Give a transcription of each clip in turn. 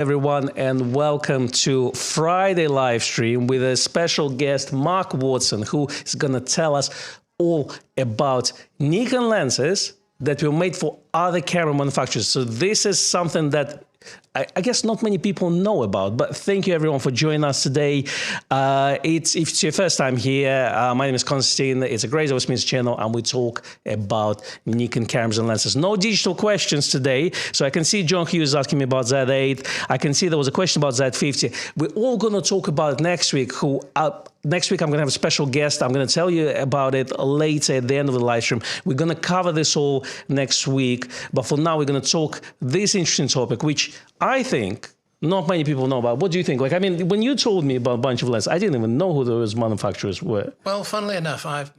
Everyone, and welcome to Friday live stream with a special guest, Mark Watson, who is going to tell us all about Nikon lenses that were made for other camera manufacturers. So this is something that I guess not many people know about, but thank you everyone for joining us today. If it's your first time here, my name is Konstantin. It's a Grace over Smith's channel, and we talk about Nikon cameras and lenses. No digital questions today. So I can see John Hughes asking me about Z8. I can see there was a question about Z50. We're all going to talk about it next week. Next week, I'm going to have a special guest. I'm going to tell you about it later at the end of the live stream. We're going to cover this all next week. But for now, we're going to talk this interesting topic, which I think not many people know about. What do you think? Like, I mean, when you told me about a bunch of lenses, I didn't even know who those manufacturers were. Well, funnily enough, I've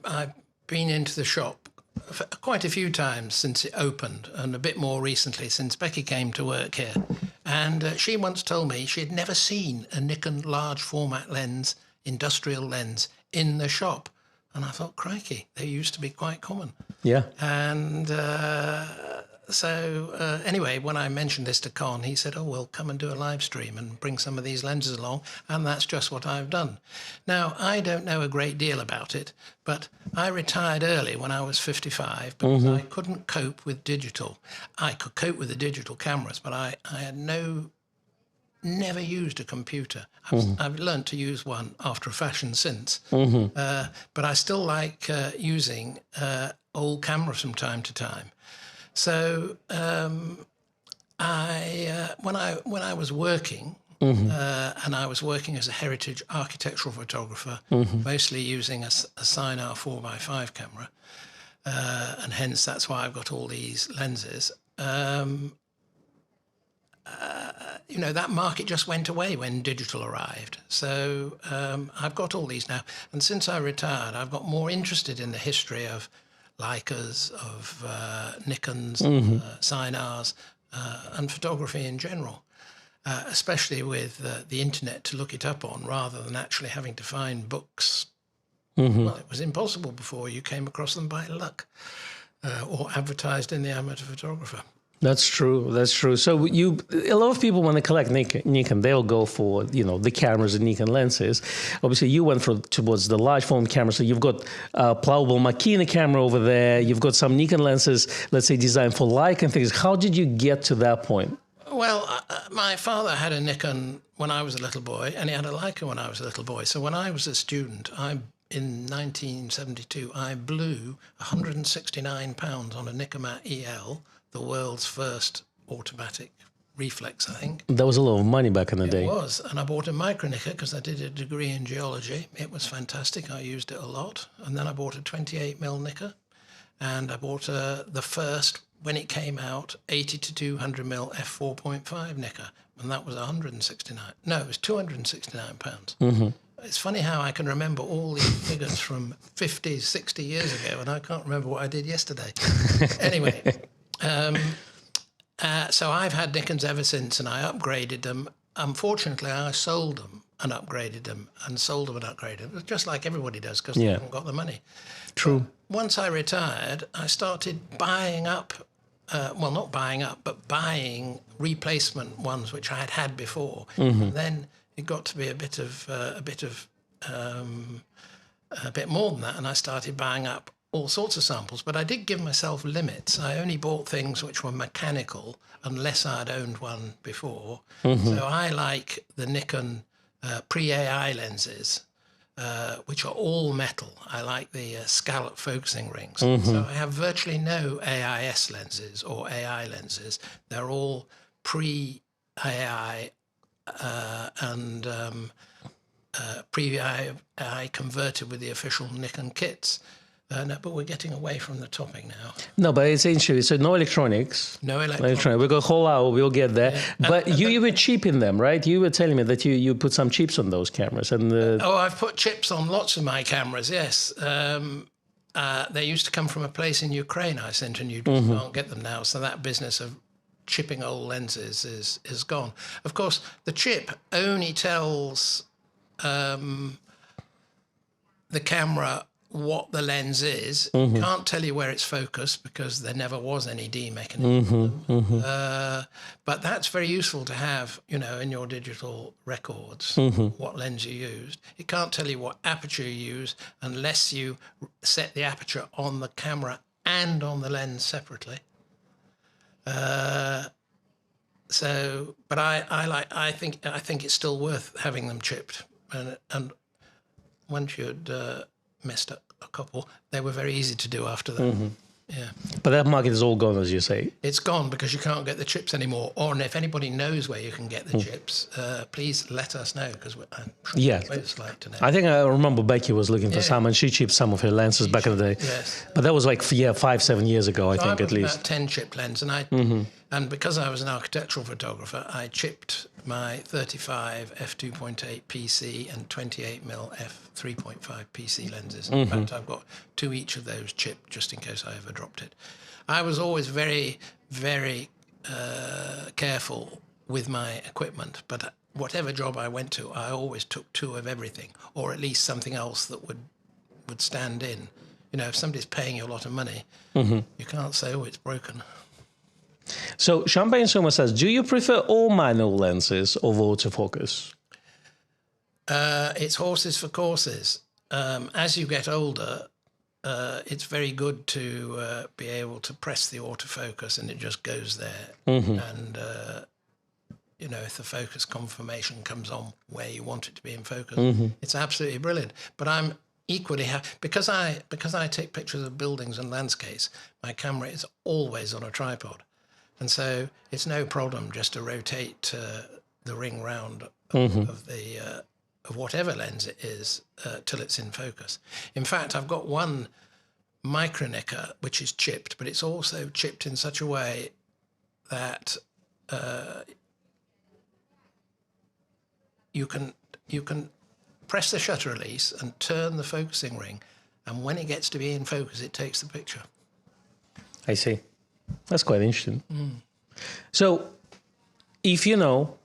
been into the shop quite a few times since it opened, and a bit more recently since Becky came to work here. And she once told me she had never seen a Nikon large format lens, industrial lens, in the shop. And I thought, crikey, they used to be quite common. Yeah. And so anyway, when I mentioned this to Con, he said, oh, well, come and do a live stream and bring some of these lenses along. And that's just what I've done. Now, I don't know a great deal about it, but I retired early when I was 55 because I couldn't cope with digital. I could cope with the digital cameras, but I had never used a computer. I've learned to use one after a fashion since, but I still like using old cameras from time to time. So when I was working, and I was working as a heritage architectural photographer, mostly using a Sinar 4x5 camera, and hence that's why I've got all these lenses. You know, that market just went away when digital arrived. So I've got all these now. And since I retired, I've got more interested in the history of Leicas, of Nikons, Sinars, and photography in general, especially with the internet to look it up on rather than actually having to find books. Well, it was impossible before. You came across them by luck or advertised in the Amateur Photographer. That's true. That's true. So a lot of people, when they collect Nikon, they'll go for, the cameras and Nikon lenses. Obviously, you went towards the large form camera. So you've got Plaubel Makina camera over there. You've got some Nikon lenses, let's say, designed for Leica and things. How did you get to that point? Well, my father had a Nikon when I was a little boy, and he had a Leica when I was a little boy. So when I was a student, in 1972, I blew 169 pounds on a Nikon EL, the world's first automatic reflex, I think. That was a lot of money back in the day. It was, and I bought a micro Nikon because I did a degree in geology. It was fantastic. I used it a lot. And then I bought a 28mm Nikon, and I bought the first, when it came out, 80 to 200mm f4.5 Nikon, and that was 169. No, it was 269 pounds. It's funny how I can remember all these figures from 50, 60 years ago, and I can't remember what I did yesterday. Anyway. So I've had Nikons ever since, and I upgraded them. Unfortunately, I sold them and upgraded them, and sold them and upgraded them, just like everybody does, because they haven't got the money. True. But once I retired, I started buying up, well, not buying up, but buying replacement ones which I had had before. And then it got to be a bit more than that, and I started buying up all sorts of samples, but I did give myself limits. I only bought things which were mechanical unless I'd owned one before. So I like the Nikon pre-AI lenses, which are all metal. I like the scallop focusing rings. So I have virtually no AIS lenses or AI lenses. They're all pre-AI and pre-AI converted with the official Nikon kits. No, but we're getting away from the topic now. No, but it's interesting. So no electronics. No electronics. We got a whole hour. We'll get there. Yeah. But you were chipping them, right? You were telling me that you put some chips on those cameras. And oh, I've put chips on lots of my cameras, yes. They used to come from a place in Ukraine, I think, and you just can't get them now. So that business of chipping old lenses is gone. Of course, the chip only tells the camera what the lens is. Can't tell you where it's focused because there never was any D mechanism. But that's very useful to have, you know, in your digital records, what lens you used. It can't tell you what aperture you use unless you set the aperture on the camera and on the lens separately. But I think it's still worth having them chipped, and once you'd messed up a couple, they were very easy to do after that. Yeah. But that market is all gone, as you say. It's gone because you can't get the chips anymore. Or if anybody knows where you can get the chips, please let us know, because I'm sure it's like to know. I think I remember Becky was looking for some, and she chipped some of her lenses back in the day. Yes. But that was like 5-7 years ago, I think, at least. About 10 chip lens, and because I was an architectural photographer, I chipped my 35 f2.8 PC and 28mm f3.5 PC lenses. In fact, I've got 2 each of those chipped just in case I ever dropped it. I was always very, very careful with my equipment, but whatever job I went to, I always took 2 of everything, or at least something else that would stand in. You know, if somebody's paying you a lot of money, you can't say, oh, it's broken. So Champagne Summer says, do you prefer all manual lenses or autofocus? It's horses for courses. As you get older, it's very good to be able to press the autofocus and it just goes there. And, you know, if the focus confirmation comes on where you want it to be in focus, it's absolutely brilliant. But I'm equally happy, because I take pictures of buildings and landscapes, my camera is always on a tripod. And so it's no problem just to rotate the ring round of whatever lens it is till it's in focus. In fact, I've got one micro-nicker which is chipped, but it's also chipped in such a way that you can press the shutter release and turn the focusing ring, and when it gets to be in focus, it takes the picture. I see. That's quite interesting. So, if you know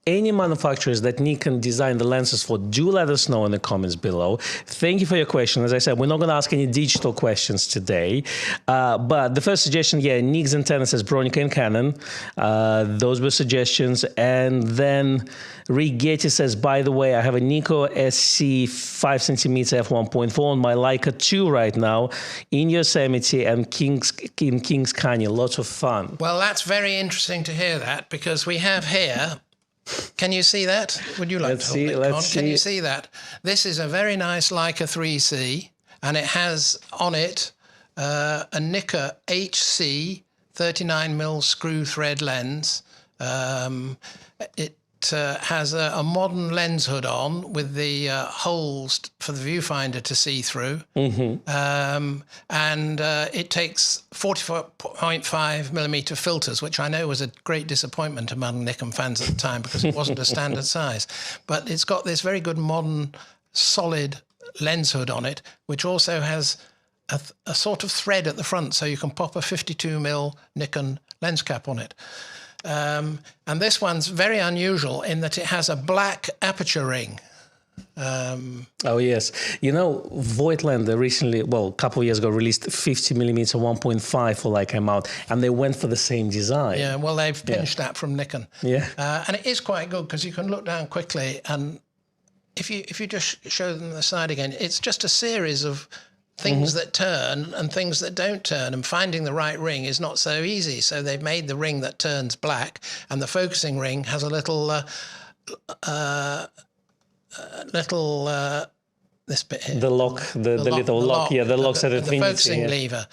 any manufacturers that Nikon designed the lenses for, do let us know in the comments below. Thank you for your question. As I said, we're not going to ask any digital questions today. But the first suggestion, Nix antenna says Bronica and Canon. Those were suggestions. And then Rigetti says, by the way, I have a Nikon SC 5cm f1.4 on my Leica 2 right now in Yosemite and in Kings Canyon. Lots of fun. Well, that's very interesting to hear that, because we have here... Can you see that? Would you like to hold it, Con? Can you see that? This is a very nice Leica 3C, and it has on it a Nikon HC 39mm screw thread lens. It has a modern lens hood on with the holes for the viewfinder to see through. And it takes 44.5mm filters, which I know was a great disappointment among Nikon fans at the time because it wasn't a standard size. But it's got this very good modern solid lens hood on it, which also has a sort of thread at the front, so you can pop a 52mm Nikon lens cap on it. And this one's very unusual in that it has a black aperture ring. Oh, yes. You know, Voigtlander recently, well, a couple of years ago, released 50mm 1.5 for Leica mount, and they went for the same design. Yeah, well, they've pinched that from Nikon. Yeah. And it is quite good because you can look down quickly, and if you just show them the side again, it's just a series of things that turn and things that don't turn, and finding the right ring is not so easy. So they've made the ring that turns black, and the focusing ring has a little this bit here. The lock, the little lock, the lock set at the focusing lever.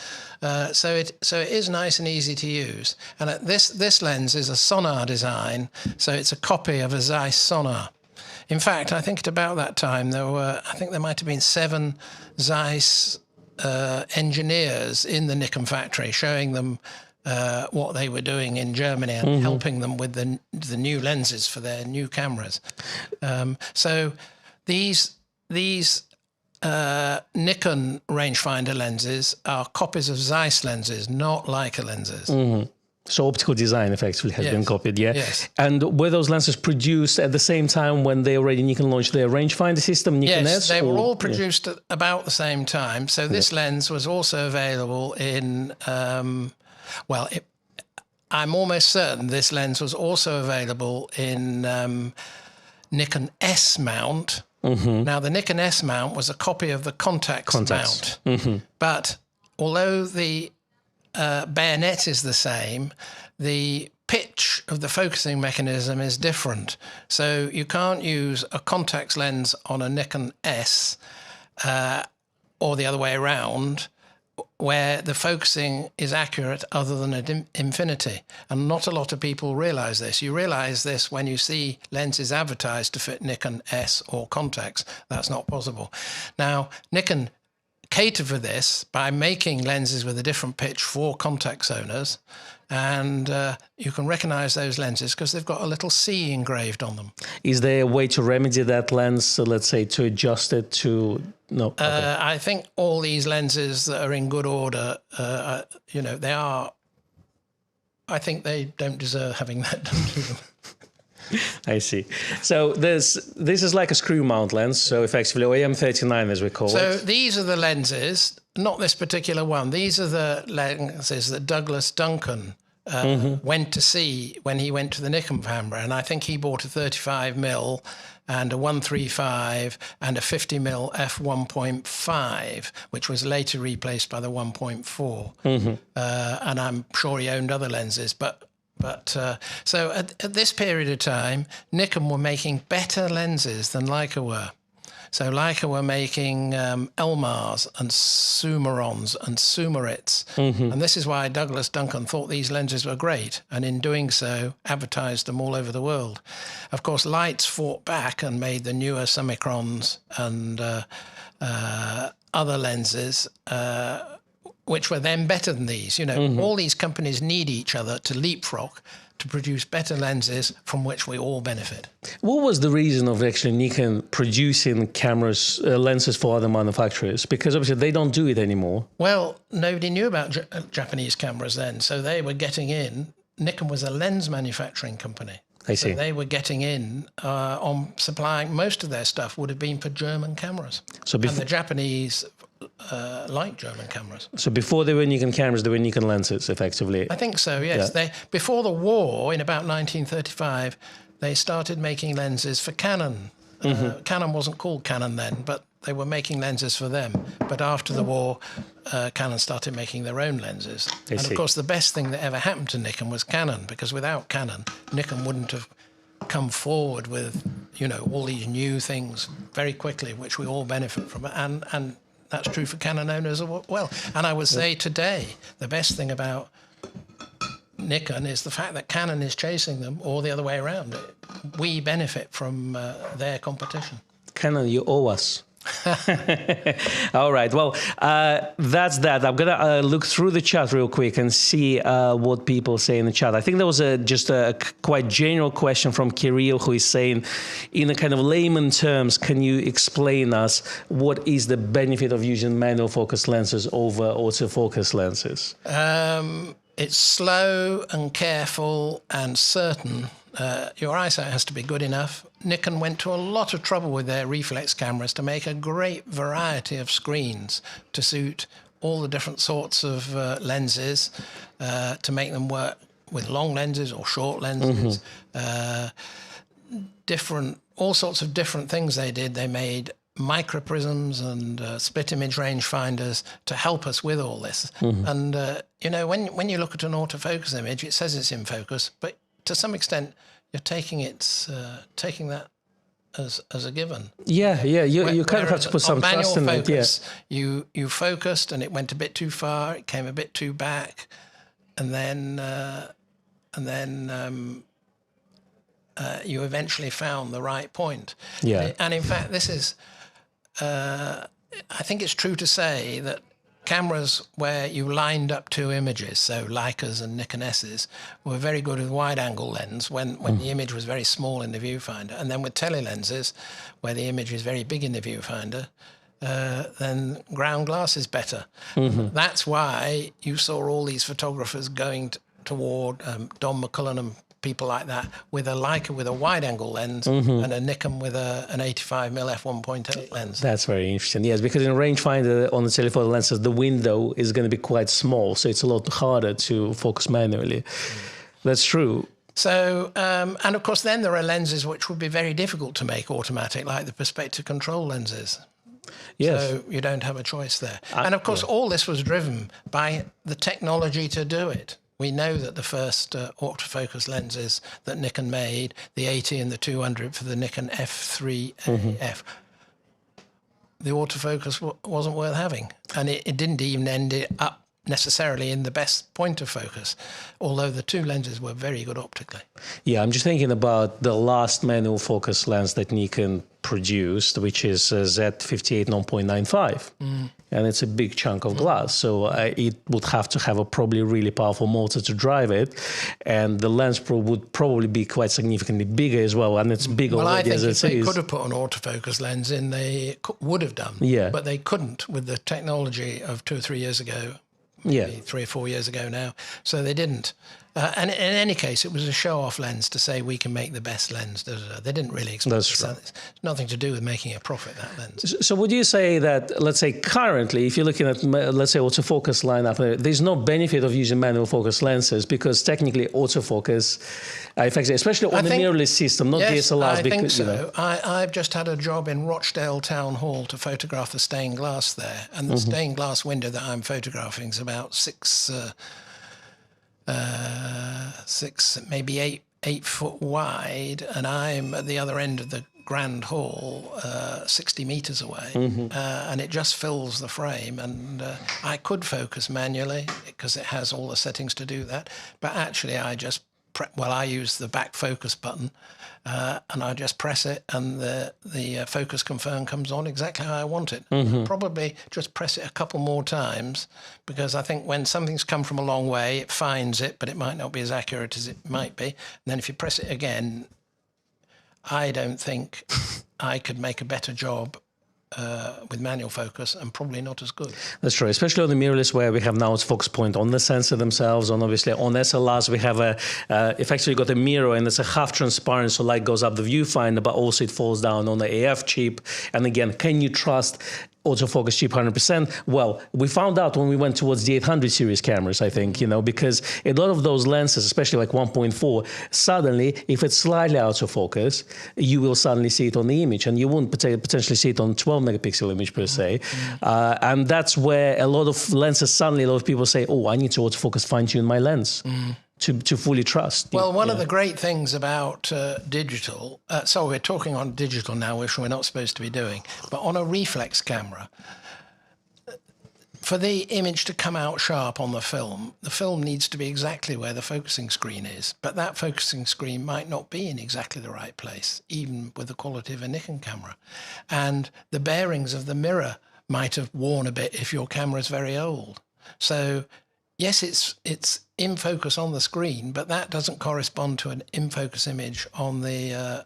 So it is nice and easy to use. And this lens is a sonar design, so it's a copy of a Zeiss sonar. In fact, I think at about that time there might have been 7 Zeiss engineers in the Nikon factory, showing them what they were doing in Germany and helping them with the new lenses for their new cameras. So these Nikon rangefinder lenses are copies of Zeiss lenses, not Leica lenses. So optical design effectively has been copied, yeah? Yes. And were those lenses produced at the same time when they already Nikon launched their rangefinder system, Nikon S? Yes, they were all produced at about the same time. So this lens was also available in, I'm almost certain this lens was also available in Nikon S mount. Now, the Nikon S mount was a copy of the Contax mount. But although the bayonet is the same, the pitch of the focusing mechanism is different. So you can't use a Contax lens on a Nikon S or the other way around, where the focusing is accurate other than at infinity. And not a lot of people realize this. You realize this when you see lenses advertised to fit Nikon S or Contax. That's not possible. Now, Nikon cater for this by making lenses with a different pitch for Contax owners, and you can recognize those lenses because they've got a little C engraved on them. Is there a way to remedy that lens, so let's say to adjust it to... No. Okay. I think all these lenses that are in good order, they are... I think they don't deserve having that done to them. I see. So this is like a screw mount lens, so effectively, or AM39 as we call it. So these are the lenses, not this particular one. These are the lenses that Douglas Duncan went to see when he went to the Nikon camera, and I think he bought a 35mm and a 135 and a 50mm f1.5, which was later replaced by the 1.4. And I'm sure he owned other lenses, But so at this period of time, Nikon were making better lenses than Leica were. So Leica were making Elmars and Sumerons and Sumerits. And this is why Douglas Duncan thought these lenses were great, and in doing so, advertised them all over the world. Of course, Lights fought back and made the newer Summicrons and other lenses, which were then better than these. All these companies need each other to leapfrog to produce better lenses from which we all benefit. What was the reason of actually Nikon producing cameras, lenses for other manufacturers? Because obviously they don't do it anymore. Well, nobody knew about Japanese cameras then, so they were getting in. Nikon was a lens manufacturing company. I see. So they were getting in on supplying, most of their stuff would have been for German cameras. And the Japanese like German cameras. So before they were Nikon cameras, they were Nikon lenses, effectively? I think so, yes. Yeah. Before the war, in about 1935, they started making lenses for Canon. Canon wasn't called Canon then, but they were making lenses for them. But after the war, Canon started making their own lenses. Of course, the best thing that ever happened to Nikon was Canon, because without Canon, Nikon wouldn't have come forward with, all these new things very quickly, which we all benefit from. And that's true for Canon owners as well. And I would say today, the best thing about Nikon is the fact that Canon is chasing them, or the other way around. We benefit from their competition. Canon, you owe us. All right. Well, that's that. I'm going to look through the chat real quick and see what people say in the chat. I think there was just a quite general question from Kirill, who is saying, in a kind of layman terms, can you explain us what is the benefit of using manual focus lenses over autofocus lenses? It's slow and careful and certain. Your eyesight has to be good enough. Nikon went to a lot of trouble with their reflex cameras to make a great variety of screens to suit all the different sorts of lenses, to make them work with long lenses or short lenses. All sorts of different things they did. They made microprisms and split image rangefinders to help us with all this. And, when you look at an autofocus image, it says it's in focus, but to some extent, you're taking that as a given. Yeah. You kind of have to put some trust in it. Yeah. You focused and it went a bit too far. It came a bit too back, and then you eventually found the right point. Yeah. And in fact, this is. I think it's true to say that cameras where you lined up two images, so Leicas and Nikon S's, were very good with wide-angle lens when the image was very small in the viewfinder. And then with telelenses, where the image is very big in the viewfinder, then ground glass is better. That's why you saw all these photographers going toward Don McCullen and people like that with a Leica with a wide-angle lens and a Nikon with an 85mm f1.8 lens. That's very interesting. Yes, because in rangefinder on the telephoto lenses, the window is going to be quite small, so it's a lot harder to focus manually. That's true. So, and of course, then there are lenses which would be very difficult to make automatic, like the perspective control lenses. Yes. So you don't have a choice there. And of course, all this was driven by the technology to do it. We know that the first autofocus lenses that Nikon made, the 80 and the 200 for the Nikon F3F, the autofocus wasn't worth having. And it didn't even end it up necessarily in the best point of focus, although the two lenses were very good optically. Yeah, I'm just thinking about the last manual focus lens that Nikon produced, which is Z58 0.95. And it's a big chunk of glass, so it would have to have a probably really powerful motor to drive it, and the lens would probably be quite significantly bigger as well, and it's big already as it is. Well, I think if they could have put an autofocus lens in, they would have done, but they couldn't with the technology of 2 or 3 years ago. Yeah, 3 or 4 years ago now. So they didn't. And in any case, it was a show-off lens to say we can make the best lens. They didn't really expect it's nothing to do with making a profit, that lens. So would you say that, let's say currently, if you're looking at, let's say, autofocus lineup, there's no benefit of using manual focus lenses because technically autofocus, especially on the mirrorless system, not DSLRs. I think so. I've just had a job in Rochdale Town Hall to photograph the stained glass there. And the stained glass window that I'm photographing is about 6, maybe 8 foot wide, and I'm at the other end of the grand hall, 60 meters away, and it just fills the frame. And I could focus manually because it has all the settings to do that, but actually I just I use the back focus button, and I just press it, and the focus confirm comes on exactly how I want it. Probably just press it a couple more times, because I think when something's come from a long way, it finds it, but it might not be as accurate as it might be. And then if you press it again, I don't think I could make a better job with manual focus, and probably not as good. That's true, especially on the mirrorless, where we have now its focus point on the sensor themselves, and obviously on SLRs we have effectively got a mirror, and it's a half transparent, so light goes up the viewfinder, but also it falls down on the AF chip. And again, can you trust autofocus chip 100%? Well, we found out when we went towards the 800 series cameras, I think, because a lot of those lenses, especially like 1.4, suddenly, if it's slightly out of focus, you will suddenly see it on the image, and you won't potentially see it on 12 megapixel image per se. And that's where a lot of lenses, suddenly a lot of people say, oh, I need to autofocus fine-tune my lens. To fully trust. Well, one of the great things about digital, so we're talking on digital now, which we're not supposed to be doing, but on a reflex camera, for the image to come out sharp on the film needs to be exactly where the focusing screen is, but that focusing screen might not be in exactly the right place, even with the quality of a Nikon camera. And the bearings of the mirror might have worn a bit if your camera is very old. So yes, it's in focus on the screen, but that doesn't correspond to an in focus image on the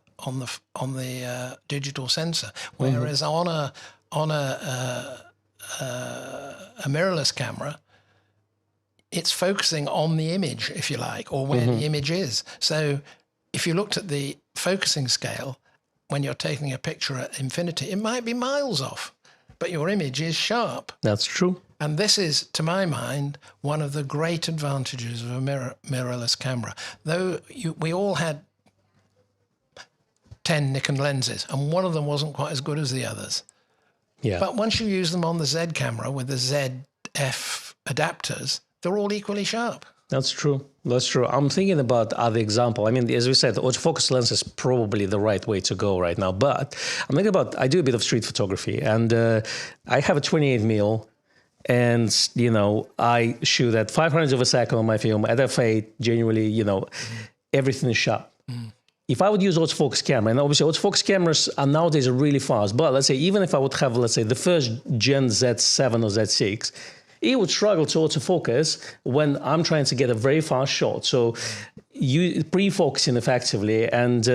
digital sensor. Whereas on a mirrorless camera, it's focusing on the image, if you like, or where the image is. So if you looked at the focusing scale when you're taking a picture at infinity, it might be miles off, but your image is sharp. That's true. And this is, to my mind, one of the great advantages of a mirrorless camera. Though we all had 10 Nikon lenses, and one of them wasn't quite as good as the others. Yeah. But once you use them on the Z camera with the ZF adapters, they're all equally sharp. That's true. That's true. I'm thinking about other example. I mean, as we said, autofocus lens is probably the right way to go right now. But I'm thinking about, I do a bit of street photography, and I have a 28mm. And, I shoot at 500 of a second on my film, at f8, generally, everything is sharp. If I would use autofocus camera, and obviously autofocus cameras are nowadays really fast, but let's say even if I would have, let's say, the first gen Z7 or Z6, it would struggle to autofocus when I'm trying to get a very fast shot. So you pre-focusing effectively and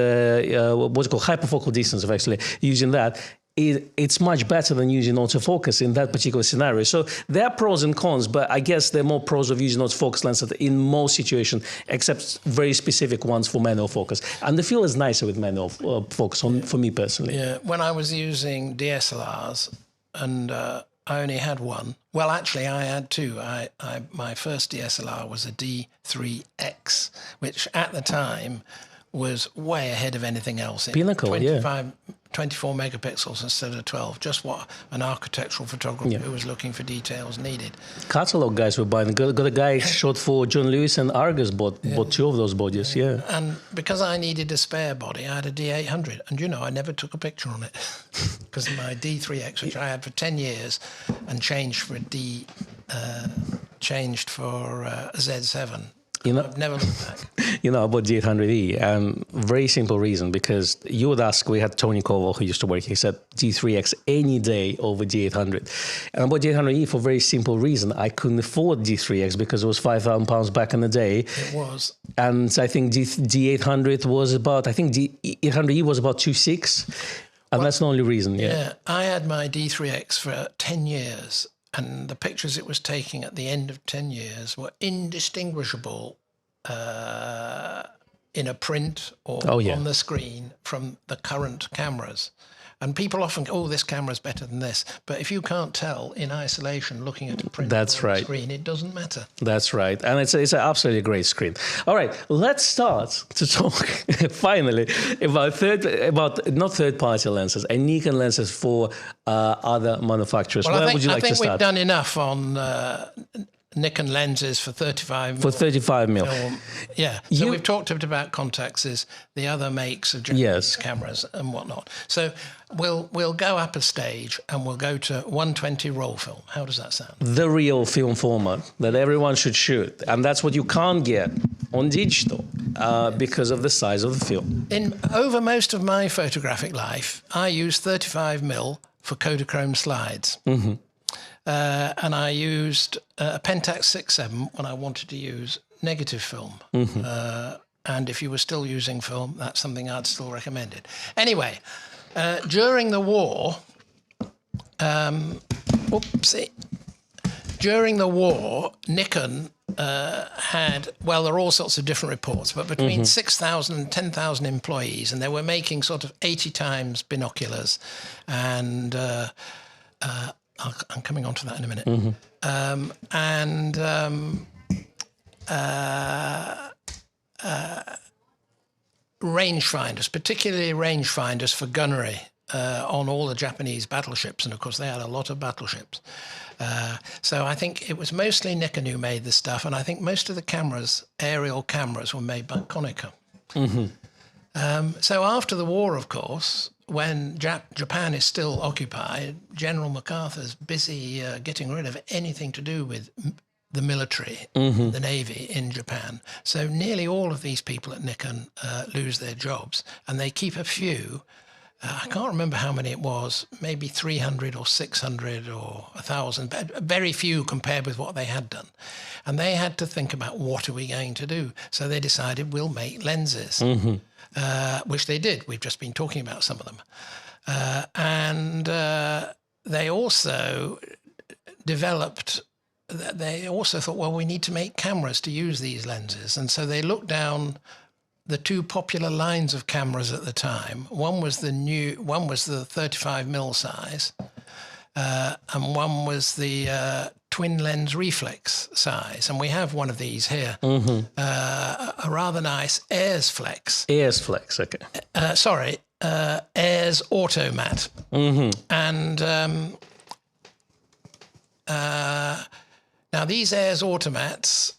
what's called hyperfocal distance, effectively, using that, it's much better than using autofocus in that particular scenario. So there are pros and cons, but I guess there are more pros of using autofocus lenses in most situations, except very specific ones for manual focus. And the feel is nicer with manual focus for me personally. Yeah, when I was using DSLRs, and I only had one. Well, actually, I had two. My first DSLR was a D3X, which at the time was way ahead of anything else. Pinnacle, 24 megapixels instead of 12, just what an architectural photographer who was looking for details needed. Catalog guys were buying. Got a guy shot for John Lewis and Argus bought two of those bodies, And because I needed a spare body, I had a D800. And, you know, I never took a picture on it because my D3X, which I had for 10 years and changed for a Z7, I've never looked back. You know, about D800E, very simple reason, because you would ask, we had Tony Koffee who used to work, he said D3X any day over D800. And about D800E for a very simple reason, I couldn't afford D3X because it was £5,000 back in the day. It was. And I think D800 was about, D800E was about 2.6. And that's the only reason, Yeah, I had my D3X for 10 years. And the pictures it was taking at the end of 10 years were indistinguishable in a print or on the screen from the current cameras. And people often go, oh, this camera's better than this. But if you can't tell in isolation looking at a print or a screen, it doesn't matter. That's right. And it's an absolutely great screen. All right, let's start to talk finally about not third-party lenses, and Nikon lenses for other manufacturers. Well, Where would you like to start? I think we've done enough on Nikon lenses for 35 for 35 mil. Yeah. So we've talked a bit about Contexes, the other makes of Japanese cameras and whatnot. So we'll go up a stage and we'll go to 120 roll film. How does that sound? The real film format that everyone should shoot, and that's what you can't get on digital because of the size of the film. Over most of my photographic life, I use 35 mil for Kodachrome slides. Mm-hmm. And I used a Pentax 6.7 when I wanted to use negative film. Mm-hmm. And if you were still using film, that's something I'd still recommend it. Anyway, during the war, Nikon had, well, there are all sorts of different reports, but between 6,000 and 10,000 employees, and they were making sort of 80 times binoculars, and I'm coming on to that in a minute. Rangefinders, particularly rangefinders for gunnery on all the Japanese battleships. And of course, they had a lot of battleships. So I think it was mostly Nikon who made this stuff. And I think most of the cameras, aerial cameras, were made by Konica. So after the war, of course, when Japan is still occupied, General MacArthur's busy getting rid of anything to do with the military, the Navy in Japan. So nearly all of these people at Nikon lose their jobs, and they keep a few. I can't remember how many it was, maybe 300 or 600 or 1,000, but very few compared with what they had done. And they had to think about, what are we going to do? So they decided, we'll make lenses. Which they did. We've just been talking about some of them. And they also thought, well, we need to make cameras to use these lenses. And so they looked down the two popular lines of cameras at the time. One was the 35mm size, and one was the twin lens reflex size, and we have one of these here. A rather nice Airs Flex. Airs Flex, okay. Airs Automat. And now these Airs Automats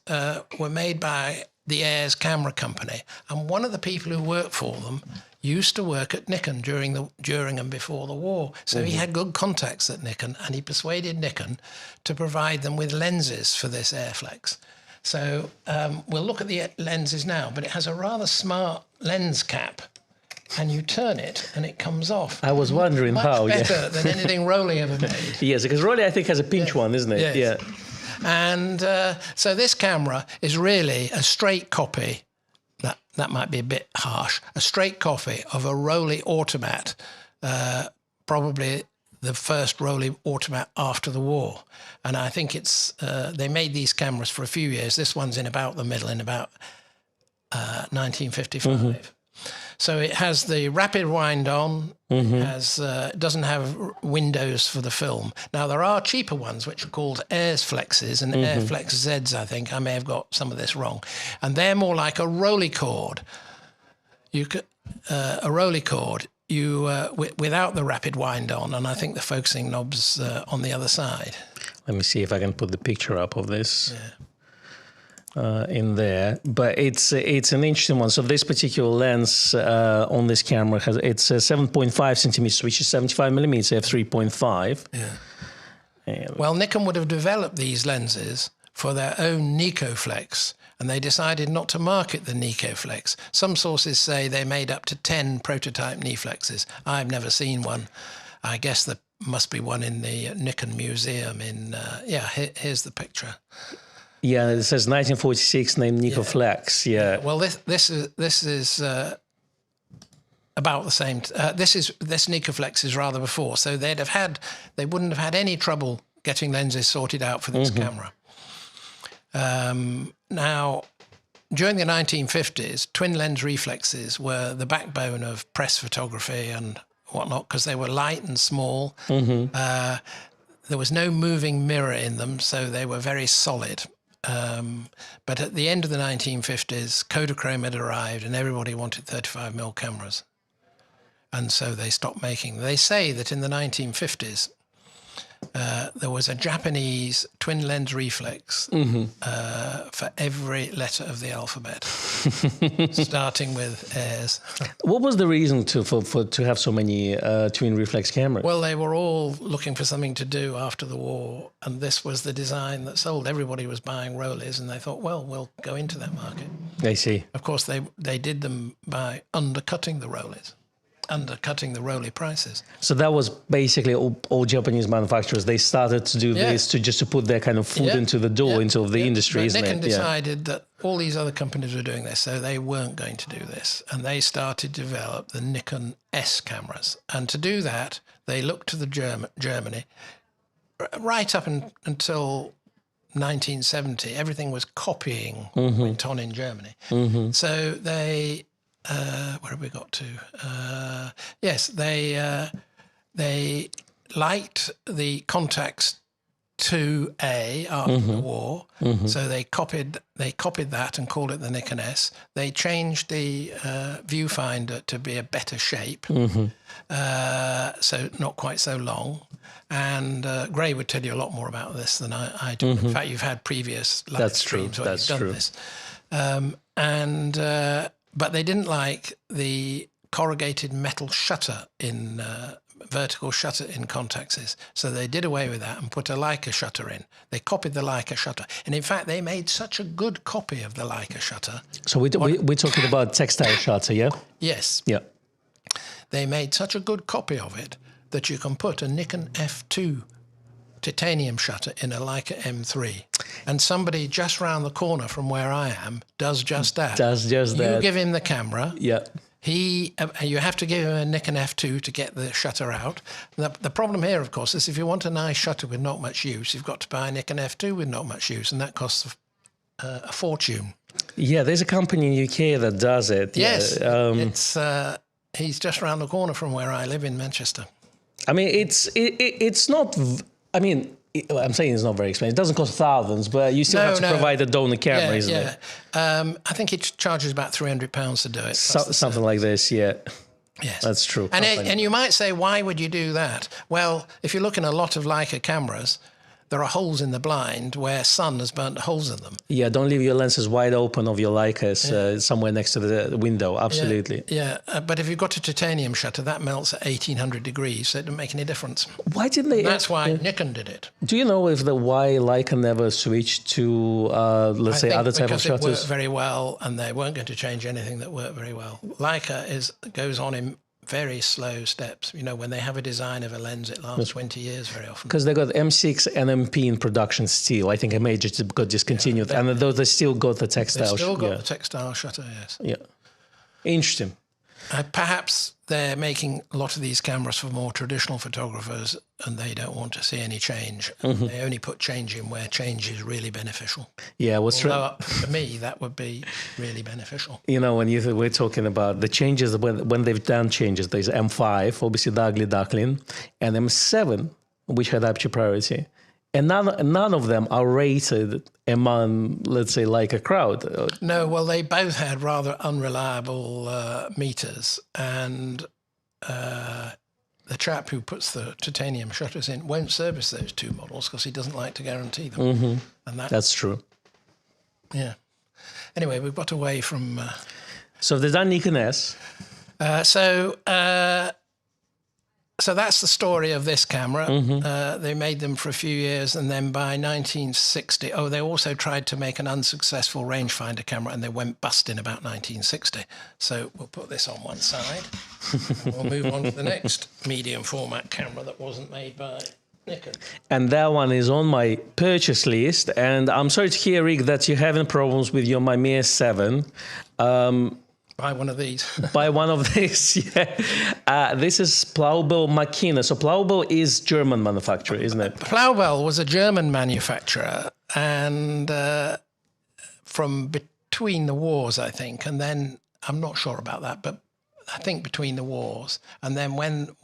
were made by the Airs camera company, and one of the people who worked for them used to work at Nikon during and before the war. So he had good contacts at Nikon, and he persuaded Nikon to provide them with lenses for this Airflex. So we'll look at the lenses now, but it has a rather smart lens cap, and you turn it and it comes off. I was wondering how. Much better than anything Rolly ever made. Yes, because Rolly, I think, has a pinch one, isn't it? Yes. Yeah. And so this camera is really a straight copy. That might be a bit harsh. A straight copy of a Rolly Automat probably the first rolling automat after the war. And I think it's they made these cameras for a few years. This one's in about the middle, in about 1955. So it has the rapid wind on. It doesn't have windows for the film. Now there are cheaper ones which are called Airflexes and Airflex Zs. I think I may have got some of this wrong, and they're more like a rolly cord. You could a rolly cord. Without the rapid wind on, and I think the focusing knob's on the other side. Let me see if I can put the picture up of this in there. But it's an interesting one. So this particular lens on this camera it's a 7.5 centimeters, which is 75 millimeters f3.5. Yeah. Well, Nikon would have developed these lenses for their own Nikoflex, and they decided not to market the Nikoflex. Some sources say they made up to 10 prototype Niflexes. I've never seen one. I guess there must be one in the Nikon Museum in, here's the picture. Yeah, it says 1946, named Nikoflex, yeah. Well, this is about the same, this Nikoflex is rather before, so they wouldn't have had any trouble getting lenses sorted out for this camera. Now, during the 1950s, twin lens reflexes were the backbone of press photography and whatnot because they were light and small. There was no moving mirror in them, so they were very solid. But at the end of the 1950s, Kodachrome had arrived and everybody wanted 35mm cameras. And so they stopped making them. They say that in the 1950s, there was a Japanese twin lens reflex for every letter of the alphabet, starting with Airs. What was the reason to have so many twin reflex cameras? Well, they were all looking for something to do after the war, and this was the design that sold. Everybody was buying Rolleis, and they thought, well, we'll go into that market. I see. Of course, they did them by undercutting the Rolleis. Undercutting the Rollie prices. So that was basically all Japanese manufacturers. They started to do this to put their kind of foot into the door into the industry, but isn't Nikon it? decided that all these other companies were doing this, so they weren't going to do this. And they started to develop the Nikon S cameras. And to do that, they looked to the Germany. Right up until 1970, everything was copying went on in Germany. So they... where have we got to? Yes, they liked the Contax 2A after the war, so they copied that and called it the Nikon S. They changed the viewfinder to be a better shape, so not quite so long. And Gray would tell you a lot more about this than I do. In fact, you've had previous live streams where you've done this. But they didn't like the corrugated metal shutter in vertical shutter in Contaxes. So they did away with that and put a Leica shutter in. They copied the Leica shutter. And in fact, they made such a good copy of the Leica shutter. So we're talking about textile shutter, yeah? Yes. Yeah. They made such a good copy of it that you can put a Nikon F2 titanium shutter in a Leica M3. And somebody just round the corner from where I am does just that. You give him the camera. Yeah. You have to give him a Nikon F2 to get the shutter out. The problem here, of course, is if you want a nice shutter with not much use, you've got to buy a Nikon F2 with not much use, and that costs a fortune. Yeah, there's a company in the UK that does it. Yes, he's just round the corner from where I live in Manchester. I mean, it's not. I mean, I'm saying it's not very expensive. It doesn't cost thousands, but you still have to provide a donor camera, isn't it? I think it charges about £300 to do it. Something like this, yeah. Yes, that's true. And you might say, why would you do that? Well, if you look in a lot of Leica cameras, there are holes in the blind where sun has burnt holes in them. Yeah, don't leave your lenses wide open of your Leicas somewhere next to the window, absolutely. Yeah, but if you've got a titanium shutter, that melts at 1800 degrees, so it doesn't make any difference. Why didn't they... That's why Nikon did it. Do you know why Leica never switched to, let's say, other type of shutters? Because it worked very well, and they weren't going to change anything that worked very well. Leica goes on in very slow steps. You know, when they have a design of a lens, it lasts 20 years very often. Because they got M6 and MP in production still. I think a major got discontinued. And though they still got the textile shutter. They still got the textile shutter, yes. Yeah. Interesting. Perhaps they're making a lot of these cameras for more traditional photographers, and they don't want to see any change. They only put change in where change is really beneficial. Yeah, Although, for me, that would be really beneficial. You know, when we're talking about the changes, when they've done changes, there's M5, obviously the ugly duckling, and M7, which had aperture priority. And none of them are rated among, let's say, like a crowd. No, well, they both had rather unreliable meters, and the chap who puts the titanium shutters in won't service those two models because he doesn't like to guarantee them. And That's true. Yeah. Anyway, we've got away from... So they've done Nikon S. So that's the story of this camera. They made them for a few years, and then by 1960, they also tried to make an unsuccessful rangefinder camera, and they went bust in about 1960. So we'll put this on one side, and we'll move on to the next medium format camera that wasn't made by Nikon. And that one is on my purchase list. And I'm sorry to hear, Rick, that you're having problems with your Mamiya 7. Buy one of these. Buy one of these, yeah. This is Plaubel Makina. So Plaubel is German manufacturer, isn't it? Plaubel was a German manufacturer, and from between the wars, I think, and then I'm not sure about that, but I think between the wars. And then when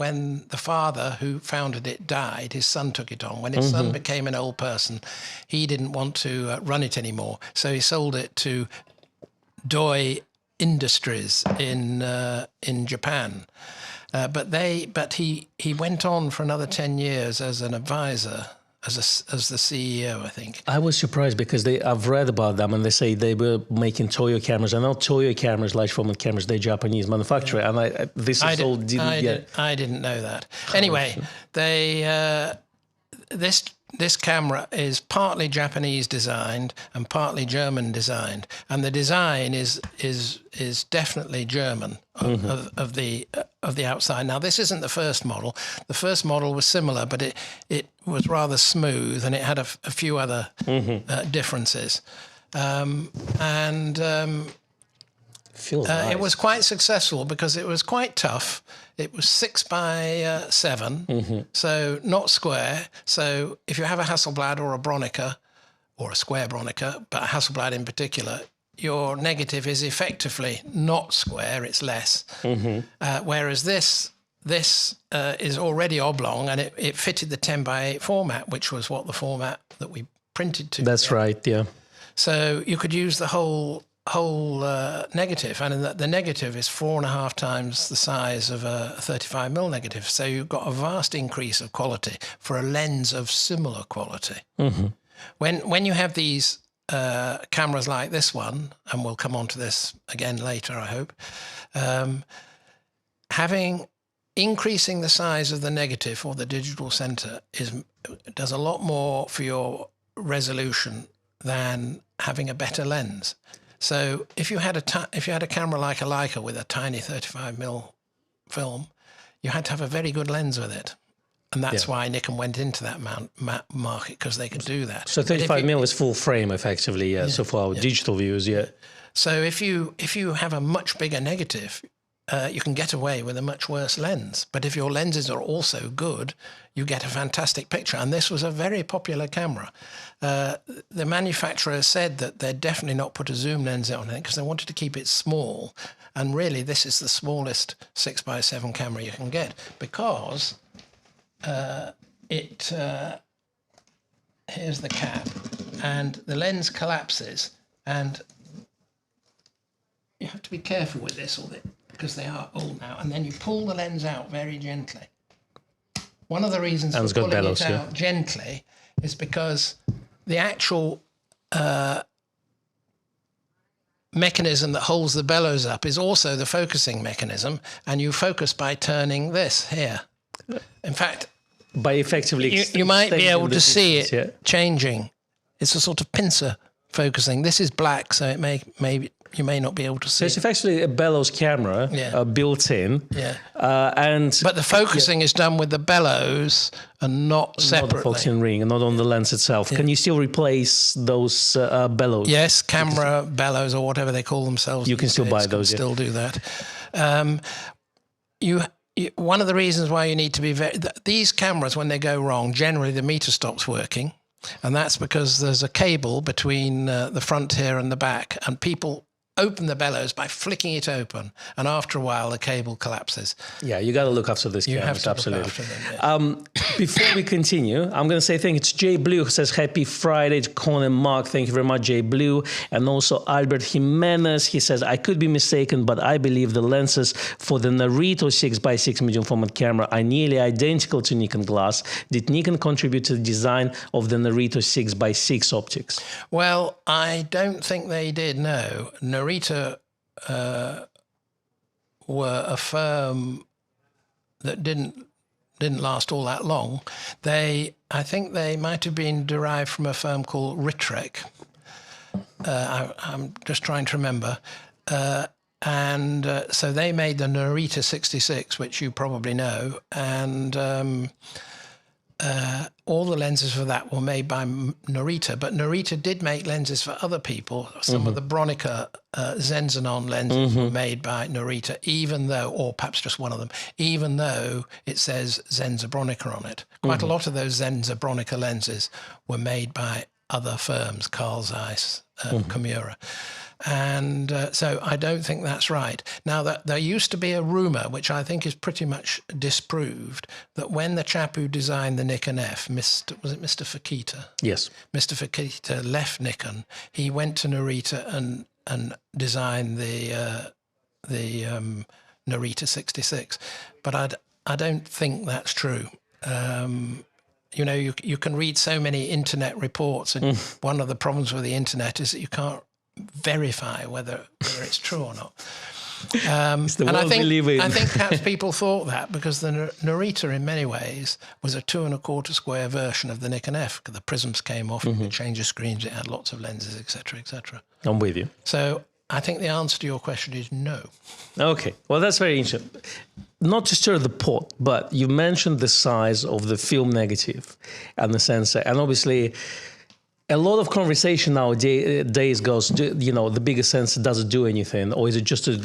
the father who founded it died, his son took it on. When his son became an old person, he didn't want to run it anymore, so he sold it to Doi Industries in Japan, but he went on for another 10 years as an advisor, as the CEO, I think. I was surprised because I've read about them, and they say they were making Toyo cameras. I know Toyo cameras, large format cameras, they're Japanese manufacturer, and I didn't know that. Anyway, This camera is partly Japanese designed and partly German designed, and the design is definitely German of the outside. Now, this isn't the first model. The first model was similar, but it was rather smooth, and it had a few other differences. Nice. It was quite successful because it was quite tough. It was 6x7, so not square. So if you have a Hasselblad or a Bronica, or a square Bronica, but a Hasselblad in particular, your negative is effectively not square, it's less. Whereas this is already oblong, and it fitted the 10x8 format, which was what the format that we printed to. That's right, yeah. So you could use the whole negative, and the negative is 4.5 times the size of a 35mm negative. So you've got a vast increase of quality for a lens of similar quality. When you have these cameras like this one, and we'll come on to this again later, I hope, increasing the size of the negative or the digital center does a lot more for your resolution than having a better lens. So if you had a camera like a Leica with a tiny 35mm film, you had to have a very good lens with it, and that's why Nikon went into that market, because they could do that. So 35mm is full frame, effectively, so for our digital views, So if you have a much bigger negative, you can get away with a much worse lens. But if your lenses are also good, you get a fantastic picture. And this was a very popular camera. The manufacturer said that they'd definitely not put a zoom lens on it because they wanted to keep it small. And really, this is the smallest 6x7 camera you can get, because here's the cap, and the lens collapses, and you have to be careful with this, because they are old now, and then you pull the lens out very gently. One of the reasons for pulling it out gently is because the actual mechanism that holds the bellows up is also the focusing mechanism, and you focus by turning this here. In fact, by effectively you might be able to see it changing. It's a sort of pincer focusing. This is black, so you may not be able to see. So it's effectively a bellows camera built in. But the focusing is done with the bellows and not separately. Not the focusing ring, and not on the lens itself. Can you still replace those bellows? Yes, camera bellows or whatever they call themselves. You can still buy those. Still do that. One of the reasons why you need to be these cameras, when they go wrong, generally the meter stops working, and that's because there's a cable between the front here and the back, and people open the bellows by flicking it open, and after a while the cable collapses. Yeah, you got to look after this camera. Absolutely. Look after them, yeah. Before we continue, I'm going to say thank you to Jay Blue, who says happy Friday to Con and Mark. Thank you very much, Jay Blue. And also Albert Jimenez. He says, I could be mistaken, but I believe the lenses for the Narito 6x6 medium format camera are nearly identical to Nikon glass. Did Nikon contribute to the design of the Narito 6x6 optics? Well, I don't think they did, no. Narito were a firm that didn't last all that long. I think they might have been derived from a firm called Ritrek. I'm just trying to remember. So they made the Narita 66, which you probably know, and all the lenses for that were made by Narita, but Narita did make lenses for other people. Some of the Bronica Zenzanon lenses were made by Narita, even though, or perhaps just one of them, even though it says Zenza Bronica on it. Quite a lot of those Zenza Bronica lenses were made by other firms, Carl Zeiss, Komura. And so I don't think that's right. Now, there used to be a rumor, which I think is pretty much disproved, that when the chap who designed the Nikon F, was it Mr. Fakita? Yes. Mr. Fakita left Nikon. He went to Narita and designed the Narita 66. But I don't think that's true. You know, you can read so many internet reports, and one of the problems with the internet is that you can't verify whether it's true or not. And I think perhaps people thought that because the Narita in many ways was a 2¼ square version of the Nikon F. The prisms came off, you could change the screens, it had lots of lenses, etc., etc. I'm with you. So I think the answer to your question is no. Okay, well, that's very interesting. Not to stir the pot, but you mentioned the size of the film negative and the sensor, and obviously a lot of conversation nowadays goes, you know, the bigger sensor doesn't do anything, or is it just a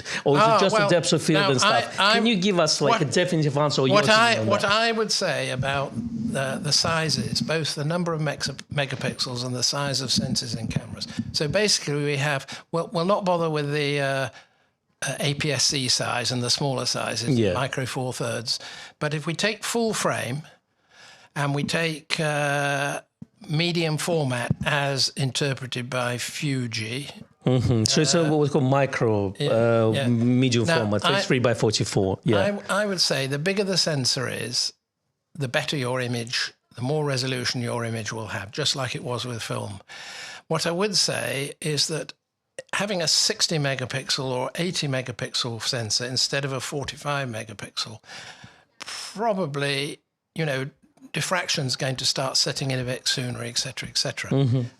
depth of field and stuff? Can you give us like a definitive answer? Or what I would say about the sizes, both the number of megapixels and the size of sensors in cameras. So basically, we have we'll not bother with the APS-C size and the smaller sizes, micro Four Thirds. But if we take full frame and we take medium format as interpreted by Fuji. So it's what we call micro medium format, 3x44. Yeah, I would say the bigger the sensor is, the better your image, the more resolution your image will have, just like it was with film. What I would say is that having a 60 megapixel or 80 megapixel sensor instead of a 45 megapixel, probably, you know, diffraction's going to start setting in a bit sooner, etc., etc.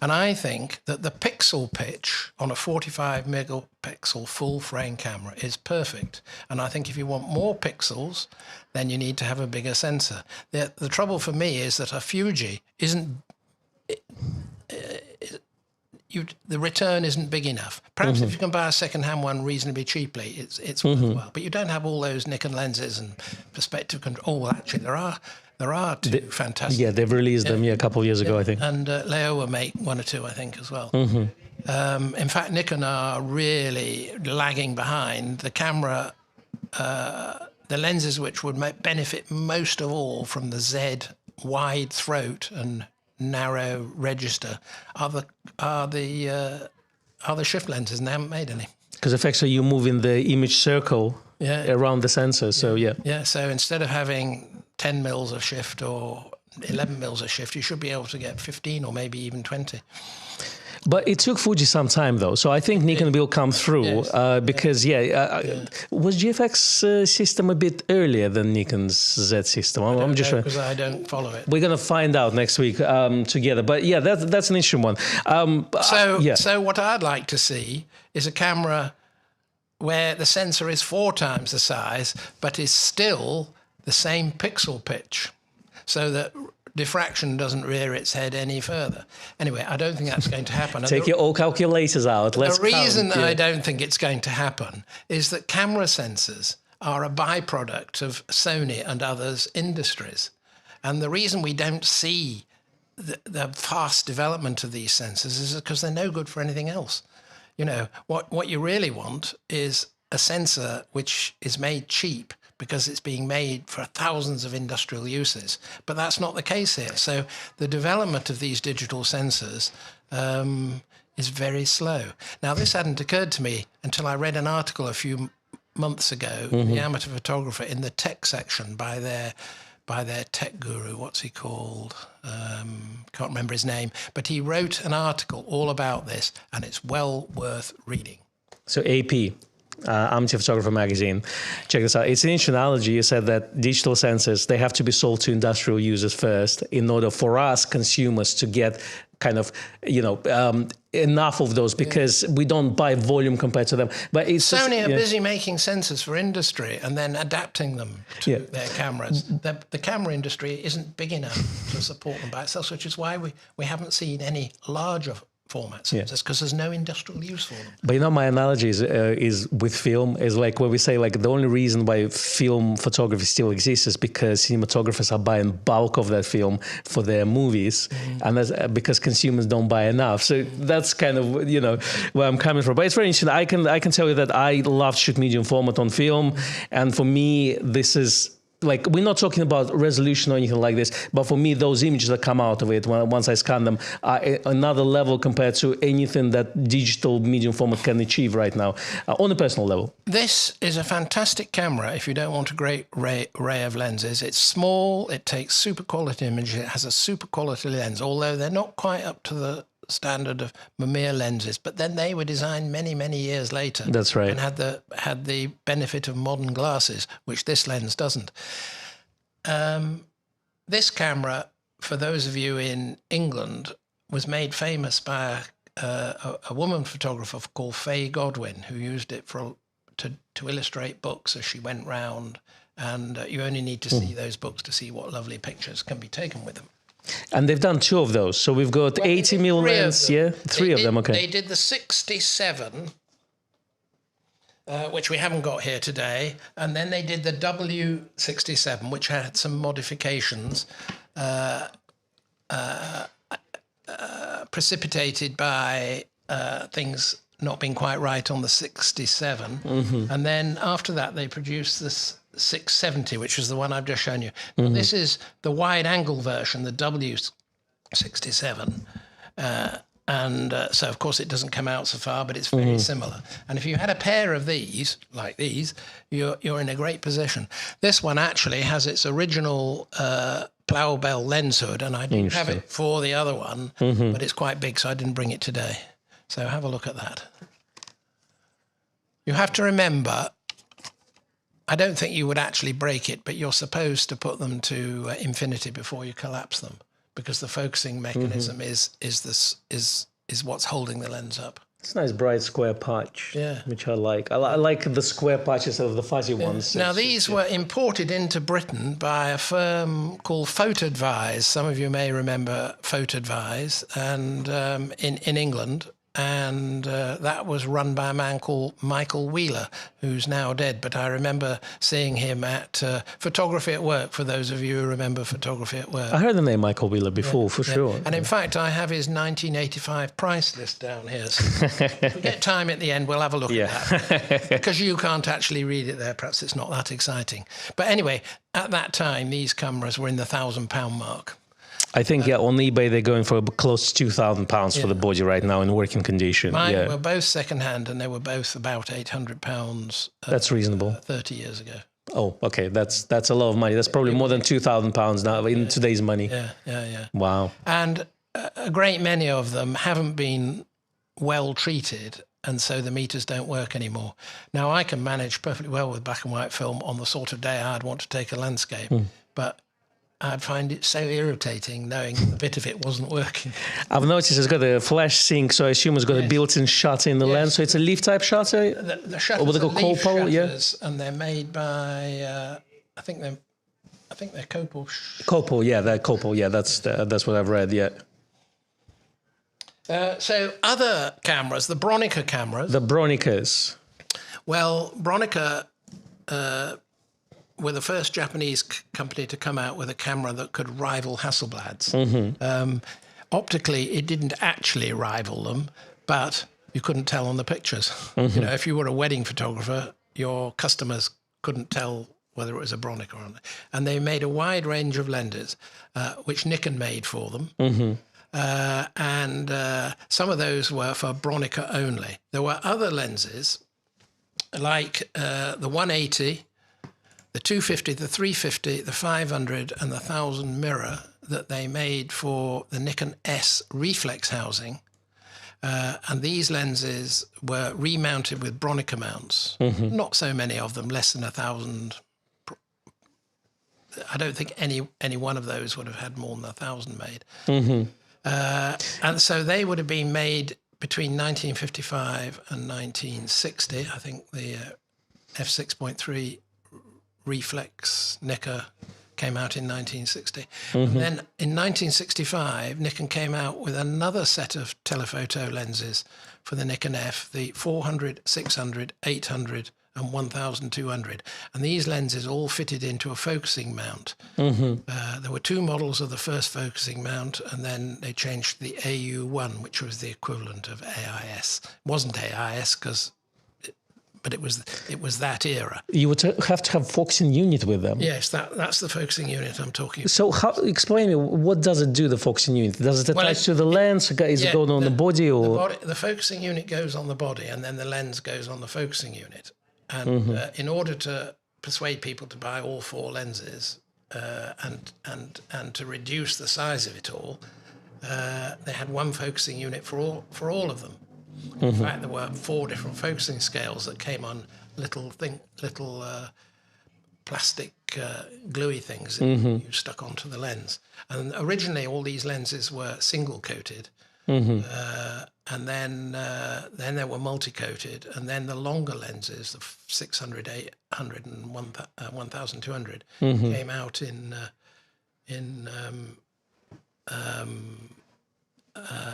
And I think that the pixel pitch on a 45 megapixel full frame camera is perfect. And I think if you want more pixels, then you need to have a bigger sensor. The trouble for me is that a Fuji isn't... the return isn't big enough. Perhaps if you can buy a second-hand one reasonably cheaply, it's worthwhile. But you don't have all those Nikon lenses and perspective control. Oh, actually, there are two fantastic. Yeah, they've released them a couple of years ago, I think. And Leo will make one or two, I think, as well. In fact, Nikon are really lagging behind. The camera, the lenses which would benefit most of all from the Z wide throat and narrow register are the shift lenses, and they haven't made any. Because effectively you're moving the image circle around the sensor, so Yeah, so instead of having 10 mils of shift or 11 mils of shift, you should be able to get 15 or maybe even 20. But it took Fuji some time, though. So I think Nikon will come through because, was GFX system a bit earlier than Nikon's Z system? I'm just sure because I don't follow it. We're going to find out next week together. But yeah, that's an interesting one. So what I'd like to see is a camera where the sensor is 4 times the size, but is still the same pixel pitch, so that diffraction doesn't rear its head any further. Anyway, I don't think that's going to happen. Take your old calculators out. The reason that I don't think it's going to happen is that camera sensors are a byproduct of Sony and others' industries. And the reason we don't see the fast development of these sensors is because they're no good for anything else. You know, what you really want is a sensor which is made cheap because it's being made for thousands of industrial uses. But that's not the case here. So the development of these digital sensors is very slow. Now, this hadn't occurred to me until I read an article a few months ago, The Amateur Photographer, in the tech section by their tech guru. What's he called? Can't remember his name. But he wrote an article all about this, and it's well worth reading. So AP, Amateur Photographer magazine. Check this out. It's an interesting analogy. You said that digital sensors, they have to be sold to industrial users first in order for us consumers to get kind of, enough of those, because we don't buy volume compared to them. But it's Sony are busy making sensors for industry and then adapting them to their cameras. The camera industry isn't big enough to support them by itself, which is why we haven't seen any larger format sensors, because there's no industrial use for them. But my analogy is with film, is like where we say like the only reason why film photography still exists is because cinematographers are buying bulk of that film for their movies, and that's because consumers don't buy enough. So that's kind of where I'm coming from. But it's very interesting. I can tell you that I love to shoot medium format on film, and for me this is. Like, we're not talking about resolution or anything like this, but for me, those images that come out of it, once I scan them, are another level compared to anything that digital medium format can achieve right now, on a personal level. This is a fantastic camera if you don't want a great array of lenses. It's small, it takes super quality images, it has a super quality lens, although they're not quite up to the standard of Mamiya lenses, but then they were designed many, many years later. That's right. And had the benefit of modern glasses, which this lens doesn't. This camera, for those of you in England, was made famous by a woman photographer called Faye Godwin, who used it to illustrate books as she went round. And you only need to see those books to see what lovely pictures can be taken with them. And they've done two of those. So we've got 80mm lens, three of them, okay. They did the 67, which we haven't got here today, and then they did the W67, which had some modifications precipitated by things not being quite right on the 67. And then after that, they produced this 670, which is the one I've just shown you. Now, this is the wide-angle version, the W67. So, of course, it doesn't come out so far, but it's very similar. And if you had a pair of these, like these, you're in a great position. This one actually has its original Plaubel lens hood, and I do have it for the other one, but it's quite big, so I didn't bring it today. So have a look at that. You have to remember, I don't think you would actually break it, but you're supposed to put them to infinity before you collapse them, because the focusing mechanism is what's holding the lens up. It's a nice bright square patch, which I like. I like the square patches of the fuzzy ones. Now, these were imported into Britain by a firm called Photodvise. Some of you may remember Photodvise, and in England. And that was run by a man called Michael Wheeler, who's now dead. But I remember seeing him at Photography at Work, for those of you who remember Photography at Work. I heard the name Michael Wheeler before, for sure. And in fact, I have his 1985 price list down here. So if we get time at the end, we'll have a look at that. Because you can't actually read it there. Perhaps it's not that exciting. But anyway, at that time, these cameras were in the £1,000 mark. I think, on eBay, they're going for close to £2,000 for the body right now in working condition. Mine were both second-hand, and they were both about £800. That's reasonable. 30 years ago. Oh, okay. That's a lot of money. That's probably more than £2,000 now in today's money. Yeah. Wow. And a great many of them haven't been well treated, and so the meters don't work anymore. Now, I can manage perfectly well with black and white film on the sort of day I'd want to take a landscape, but I'd find it so irritating knowing a bit of it wasn't working. I've noticed it's got a flash sync, so I assume it's got a built-in shutter in the lens. So it's a leaf-type shutter? The shutters are leaf shutters, and they're made by, I think they're I think they're Koppel. Koppel, yeah, they're Koppel. Yeah, that's what I've read. Yeah. So other cameras, the Bronica cameras. The Bronicas. Well, Bronica were the first Japanese company to come out with a camera that could rival Hasselblad's. Optically, it didn't actually rival them, but you couldn't tell on the pictures. You know, if you were a wedding photographer, your customers couldn't tell whether it was a Bronica or not. And they made a wide range of lenses, which Nikon made for them. And some of those were for Bronica only. There were other lenses, like the 180, the 250, the 350, the 500, and the 1000 mirror that they made for the Nikon S reflex housing. And these lenses were remounted with Bronica mounts. Not so many of them, less than 1,000. I don't think any one of those would have had more than 1,000 made. And so they would have been made between 1955 and 1960. I think the f6.3 reflex Nikon came out in 1960. And then in 1965, Nikon came out with another set of telephoto lenses for the Nikon F, the 400, 600, 800, and 1200. And these lenses all fitted into a focusing mount. There were two models of the first focusing mount, and then they changed to the AU1, which was the equivalent of AIS. It wasn't AIS but it was that era. You would have to have focusing unit with them. Yes, that's the focusing unit I'm talking about. So explain me, what does it do, the focusing unit? Does it attach to the lens? Is it going on the body? Or the focusing unit goes on the body, and then the lens goes on the focusing unit. And in order to persuade people to buy all four lenses and to reduce the size of it all, they had one focusing unit for all of them. In fact, there were 4 different focusing scales that came on little plastic gluey things that you stuck onto the lens. And originally, all these lenses were single coated, and then they were multi-coated, and then the longer lenses, the 600, 800, and 1200, came out in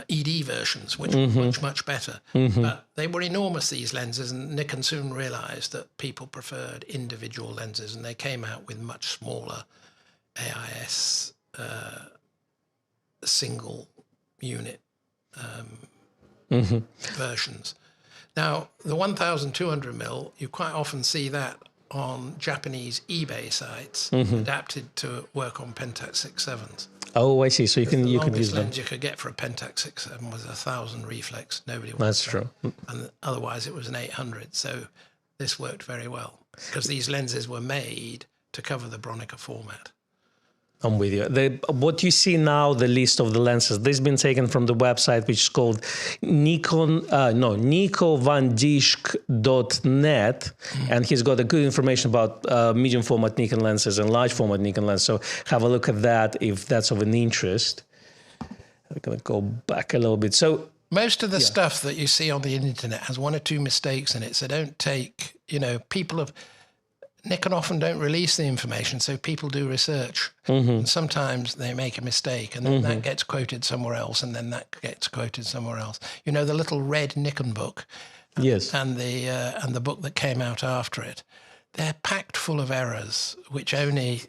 ED versions, which were much better. But they were enormous, these lenses, and Nikon soon realized that people preferred individual lenses, and they came out with much smaller AIS single unit versions. Now, the 1200mm, you quite often see that on Japanese eBay sites, adapted to work on Pentax 6.7s. Oh, I see. So you can use them. The longest lens you could get for a Pentax 6.7 was 1,000 reflex. Nobody wanted That's that. true. And otherwise, it was an 800. So this worked very well because these lenses were made to cover the Bronica format. I'm with you. What you see now, the list of the lenses, this has been taken from the website, which is called nikovandishk.net, and he's got a good information about medium format Nikon lenses and large format Nikon lenses. So have a look at that if that's of an interest. I'm going to go back a little bit. So most of the stuff that you see on the internet has 1 or 2 mistakes in it. So don't take, Nikon often don't release the information, so people do research. And sometimes they make a mistake, and then that gets quoted somewhere else, and then that gets quoted somewhere else. You know, the little red Nikon book, and the book that came out after it, they're packed full of errors, which only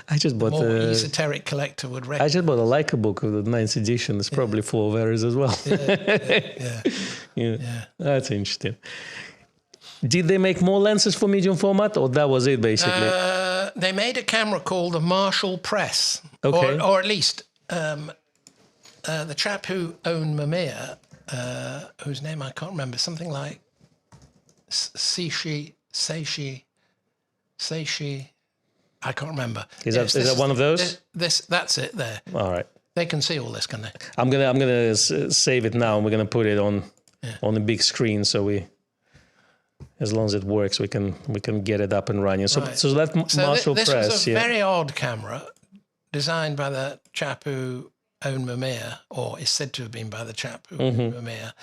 I just bought more esoteric collector would recognize. I just bought a Leica book of the 9th edition. It's probably full of errors as well. Yeah. That's interesting. Did they make more lenses for medium format, or that was it basically? They made a camera called the Marshall Press, okay. or at least the chap who owned Mamiya, whose name I can't remember, something like Seishi, I can't remember. Is that one of those? That's it there. All right. They can see all this, can they? I'm gonna save it now, and we're gonna put it on the big screen, so as long as it works, we can get it up and running. So, right. so that Marshall this Press, was a very odd camera, designed by the chap who owned Mamiya, or is said to have been by the chap who owned Mamiya,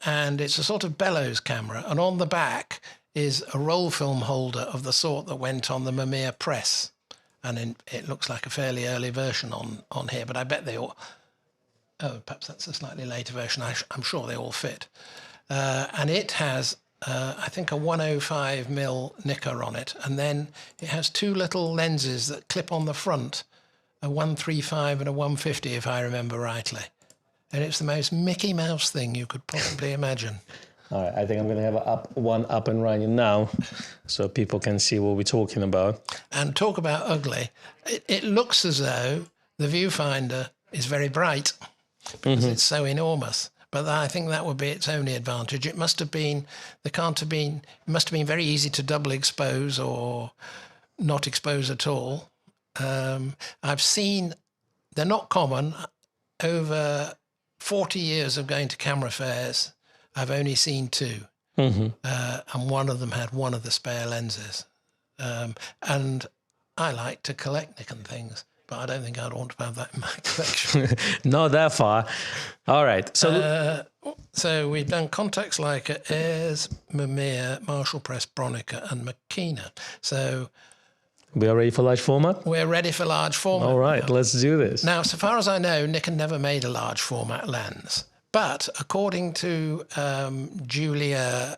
and it's a sort of bellows camera. And on the back is a roll film holder of the sort that went on the Mamiya press, and it looks like a fairly early version on here, but I bet they all, oh, perhaps that's a slightly later version. I'm sure they all fit. And it has, I think, a 105mm Nikkor on it, and then it has two little lenses that clip on the front, a 135 and a 150, if I remember rightly. And it's the most Mickey Mouse thing you could possibly imagine. All right, I think I'm going to have one up and running now so people can see what we're talking about. And talk about ugly. It looks as though the viewfinder is very bright because it's so enormous. But I think that would be its only advantage. It must have been, it must have been very easy to double expose or not expose at all. I've seen, they're not common. Over 40 years of going to camera fairs, I've only seen two, and one of them had one of the spare lenses. And I like to collect Nikon things, but I don't think I'd want to have that in my collection. Not that far. All right. So we've done Contax, Leica, Ayres, Mamiya, Marshall Press, Bronica, and Makina. So we are ready for large format? We're ready for large format. All right, let's do this. Now, so far as I know, Nikon never made a large format lens. But according to Giulio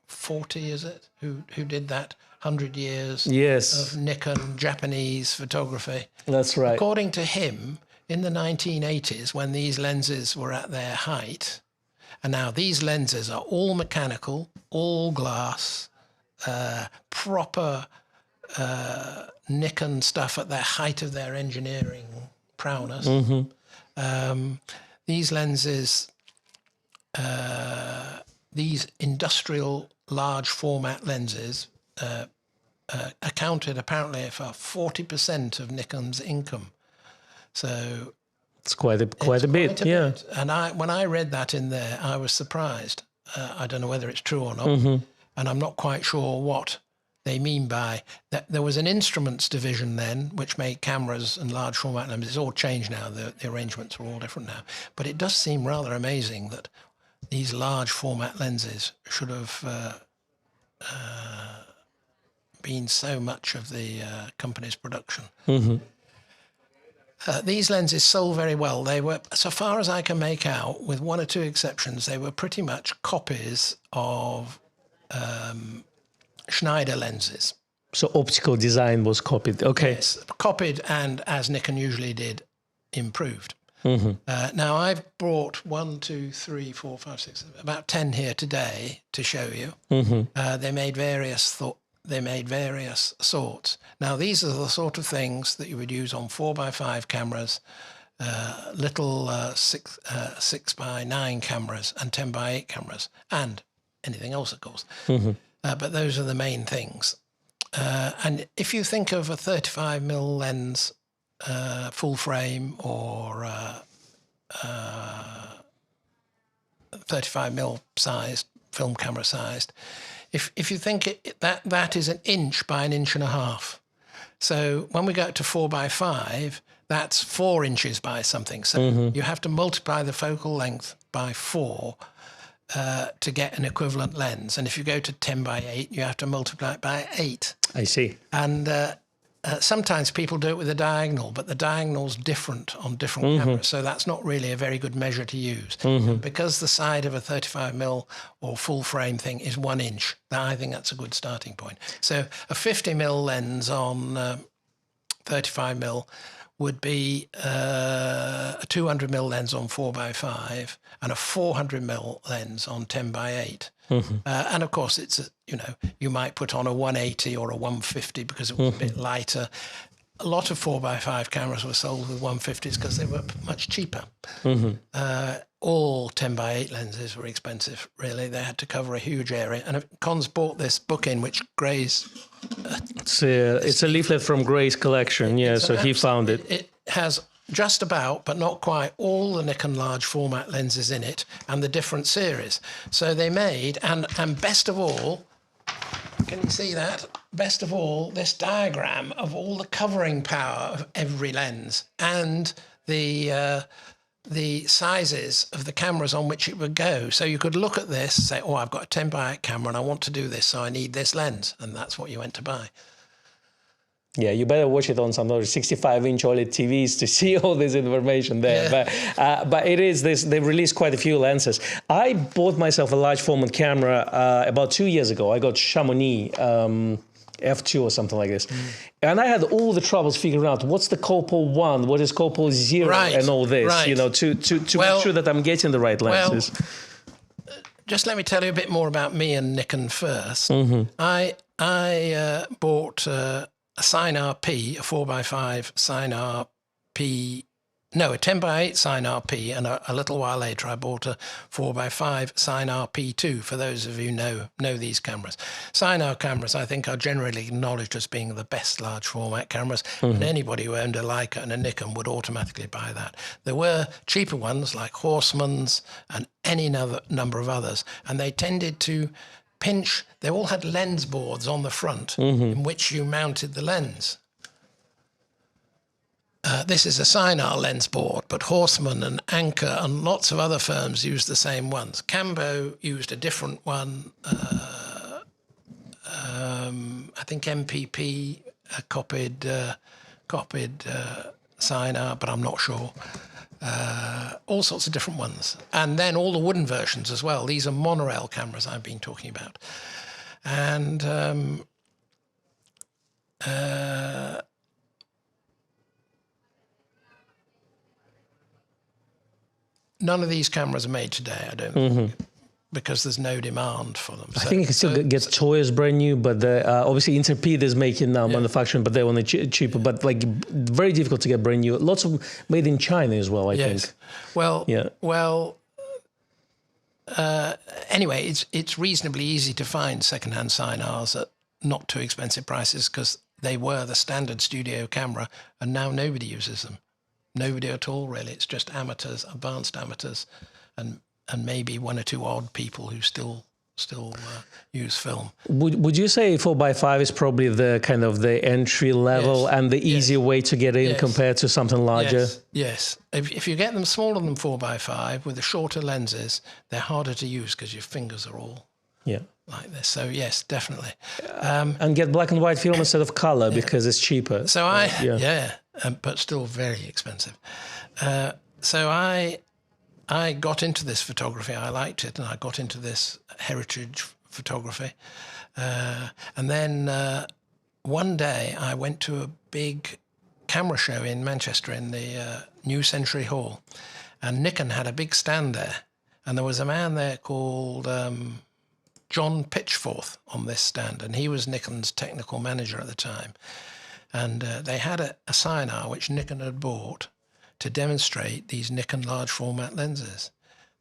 Forti, is it, who did that 100 years of Nikon Japanese photography? That's right. According to him, in the 1980s, when these lenses were at their height, and now these lenses are all mechanical, all glass, proper Nikon stuff at their height of their engineering prowess. These lenses, these industrial large format lenses accounted apparently for 40% of Nikon's income. So it's quite a bit. And when I read that in there, I was surprised. I don't know whether it's true or not, and I'm not quite sure what they mean by that. There was an instruments division then, which made cameras and large format lenses. It's all changed now. The arrangements are all different now. But it does seem rather amazing that these large format lenses should have been so much of the company's production. These lenses sold very well. They were, so far as I can make out, with one or two exceptions, they were pretty much copies of Schneider lenses. So optical design was copied. Okay. Yes, copied, and as Nikon usually did, improved. Now I've brought 1, 2, 3, 4, 5, 6, about 10 here today to show you. They made various sorts. Now these are the sort of things that you would use on 4x5 cameras, little 6x9 cameras, and 10x8 cameras, and anything else, of course. But those are the main things. And if you think of a 35mm lens, full frame, or 35mm sized, film camera sized, if you think that is 1 inch by 1.5 inches. So when we go to 4x5, that's 4 inches by something. So you have to multiply the focal length by 4 to get an equivalent lens. And if you go to 10x8, you have to multiply it by 8. I see. And sometimes people do it with a diagonal, but the diagonal's different on different cameras, so that's not really a very good measure to use. Because the side of a 35mm or full frame thing is 1 inch, I think that's a good starting point. So a 50mm lens on 35mm would be a 200mm lens on 4x5 and a 400mm lens on 10x8. And of course, it's you might put on a 180 or a 150 because it was a bit lighter. A lot of 4x5 cameras were sold with 150s because they were much cheaper. All 10x8 lenses were expensive, really. They had to cover a huge area. And Con's bought this book in, which Gray's... it's a leaflet from Gray's collection, so he found it. It has just about, but not quite, all the Nikon large format lenses in it and the different series. So they made, and best of all, can you see that? Best of all, this diagram of all the covering power of every lens and the sizes of the cameras on which it would go. So you could look at this and say, oh, I've got a 10x8 camera and I want to do this, so I need this lens. And that's what you went to buy. Yeah, you better watch it on some other 65-inch OLED TVs to see all this information there. Yeah. But it is this. They released quite a few lenses. I bought myself a large format camera about 2 years ago. I got Chamonix F2 or something like this, and I had all the troubles figuring out what's the Koppel 1, what is Koppel 0, and all this. You know, to make sure that I'm getting the right lenses. Well, just let me tell you a bit more about me and Nikon first. I bought a Sign RP, a 4x5 Sign RP, no, a 10x8 Sign RP, and a little while later I bought a 4x5 Sign RP2, for those of you who know these cameras. Sign R cameras, I think, are generally acknowledged as being the best large format cameras, and anybody who owned a Leica and a Nikon would automatically buy that. There were cheaper ones like Horseman's and any number of others, and they tended to pinch. They all had lens boards on the front in which you mounted the lens. This is a Sign R lens board, but Horseman and Anchor and lots of other firms used the same ones. Cambo used a different one. I think MPP copied Sign R, but I'm not sure. All sorts of different ones, and then all the wooden versions as well. These are monorail cameras I've been talking about, and none of these cameras are made today, I don't think, because there's no demand for them. I think you can still get Toyos brand new, but obviously Interpede is making now manufacturing, but they're only cheaper. But like very difficult to get brand new. Lots of made in China as well, I think. Well, anyway, it's reasonably easy to find secondhand Sign Rs at not too expensive prices, because they were the standard studio camera, and now nobody uses them. Nobody at all, really. It's just amateurs, advanced amateurs, and maybe one or two odd people who still use film. Would you say 4x5 is probably the kind of the entry level and the easier way to get in compared to something larger? Yes. If you get them smaller than 4x5 with the shorter lenses, they're harder to use because your fingers are all like this. So yes, definitely. And get black and white film instead of color because it's cheaper. So but still very expensive. So I got into this photography. I liked it, and I got into this heritage photography. And then one day I went to a big camera show in Manchester in the New Century Hall, and Nikon had a big stand there, and there was a man there called John Pitchforth on this stand, and he was Nikon's technical manager at the time. And they had a Sign R which Nikon had bought to demonstrate these Nikon large format lenses.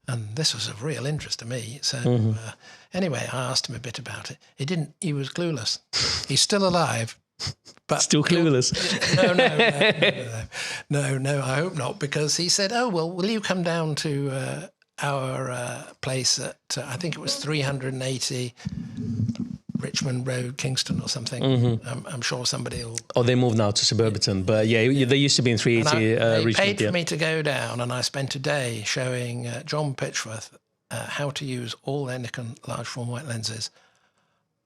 And this was of real interest to me. So anyway, I asked him a bit about it. He was clueless. He's still alive. But still clueless. No, I hope not, because he said, oh, well, will you come down to our place at, I think it was 380 Richmond Road, Kingston or something. I'm sure somebody will... Oh, they moved now to Suburbiton, but they used to be in 380 They Richmond. paid for me to go down, and I spent a day showing John Pitchforth how to use all their Nikon large format lenses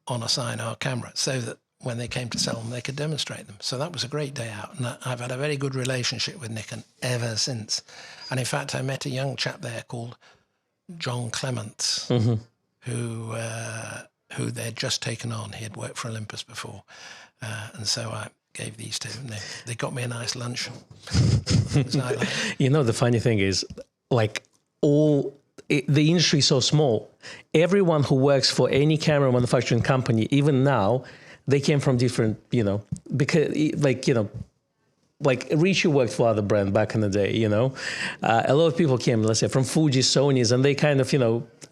on a Sign R camera, so that when they came to sell them, they could demonstrate them. So that was a great day out, and I've had a very good relationship with Nikon ever since. And in fact, I met a young chap there called John Clements, who they'd just taken on. He had worked for Olympus before. And so I gave these to them. They got me a nice lunch. You know, the funny thing is, like, the industry is so small. Everyone who works for any camera manufacturing company, even now, they came from different, because, like Richie worked for other brand back in the day, a lot of people came, let's say, from Fuji, Sony's, and they kind of,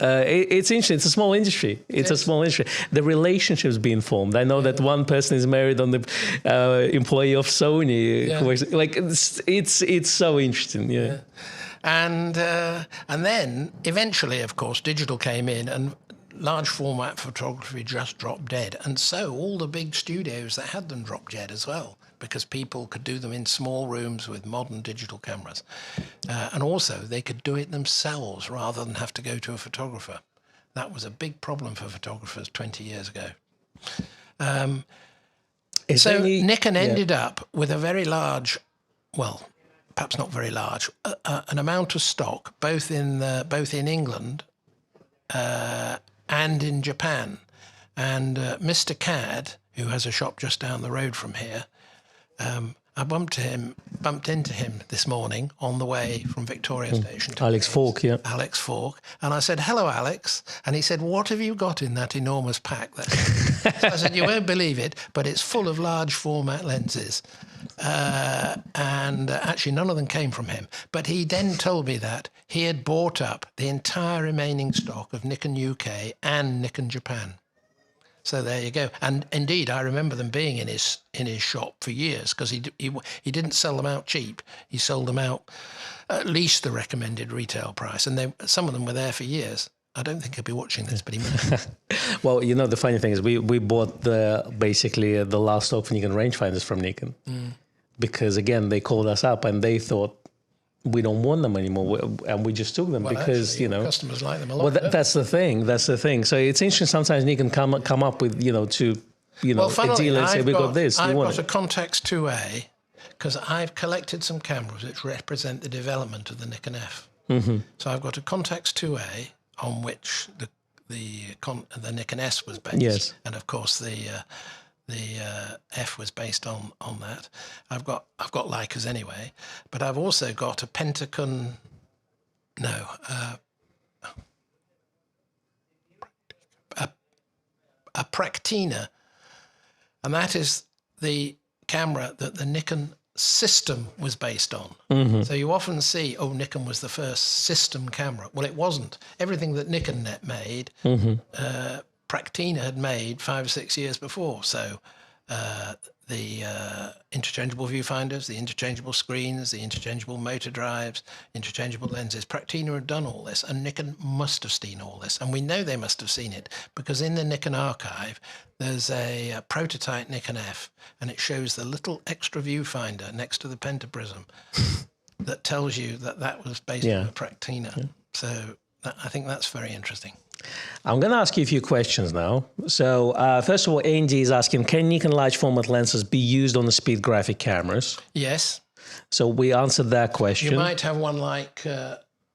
it's interesting. It's a small industry. It's a small industry. The relationships being formed. I know that one person is married on the employee of Sony. Who works, like it's so interesting. And then eventually, of course, digital came in, and large format photography just dropped dead. And so all the big studios that had them dropped dead as well, because people could do them in small rooms with modern digital cameras. And also they could do it themselves rather than have to go to a photographer. That was a big problem for photographers 20 years ago. Is So there any- Nikon ended up with a very large, well, perhaps not very large, an amount of stock, both in England and in Japan. And Mr. Cad, who has a shop just down the road from here, I bumped into him this morning on the way from Victoria Station. To Alex Falk, yeah. Alex Falk. And I said, "Hello, Alex." And he said, "What have you got in that enormous pack there?" So I said, "You won't believe it, but it's full of large format lenses." And actually none of them came from him. But he then told me that he had bought up the entire remaining stock of Nikon UK and Nikon Japan. So there you go. And indeed, I remember them being in his shop for years, because he didn't sell them out cheap. He sold them out at least the recommended retail price, and some of them were there for years. I don't think he'll be watching this, but he might. Well, you know, the funny thing is we bought basically the last stock for Nikon rangefinders from Nikon, because again they called us up and they thought we don't want them anymore, and we just took them because actually, you know customers like them a lot. Well, that's the thing. That's the thing. So it's interesting. Sometimes Nikon come up with a deal and say we got this. I've got a Contax 2A because I've collected some cameras which represent the development of the Nikon F. So I've got a Contax 2A on which the Nikon S was based, yes, and of course the F was based on that. I've got Leicas anyway, but I've also got a Pentacon. No, a Practina, and that is the camera that the Nikon system was based on. So you often see, oh, Nikon was the first system camera. Well, it wasn't. Everything that Nikon made, Practina had made 5 or 6 years before. So the interchangeable viewfinders, the interchangeable screens, the interchangeable motor drives, interchangeable lenses. Practina had done all this, and Nikon must have seen all this. And we know they must have seen it because in the Nikon archive, there's a prototype Nikon F, and it shows the little extra viewfinder next to the pentaprism that tells you that was based on a Practina. So I think that's very interesting. I'm going to ask you a few questions now. So first of all, Andy is asking, can Nikon large format lenses be used on the speed graphic cameras? Yes. So we answered that question. You might have one like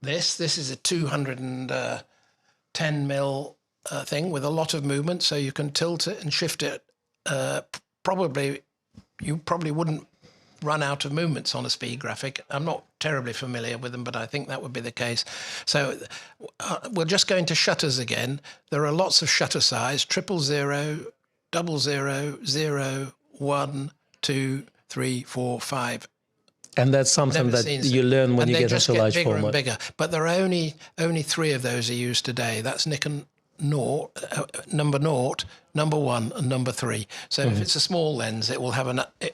this. This is a 210 mil thing with a lot of movement, so you can tilt it and shift it. You probably wouldn't run out of movements on a speed graphic. I'm not terribly familiar with them, but I think that would be the case. So we'll just go into shutters again. There are lots of shutter size: 000, 00, 0, 1, 2, 3, 4, 5. And that's something that you learn when you get into large bigger format. And bigger. But there are only 3 of those are used today. That's Nikon number 0, number 1, and number 3. So if it's a small lens, it will have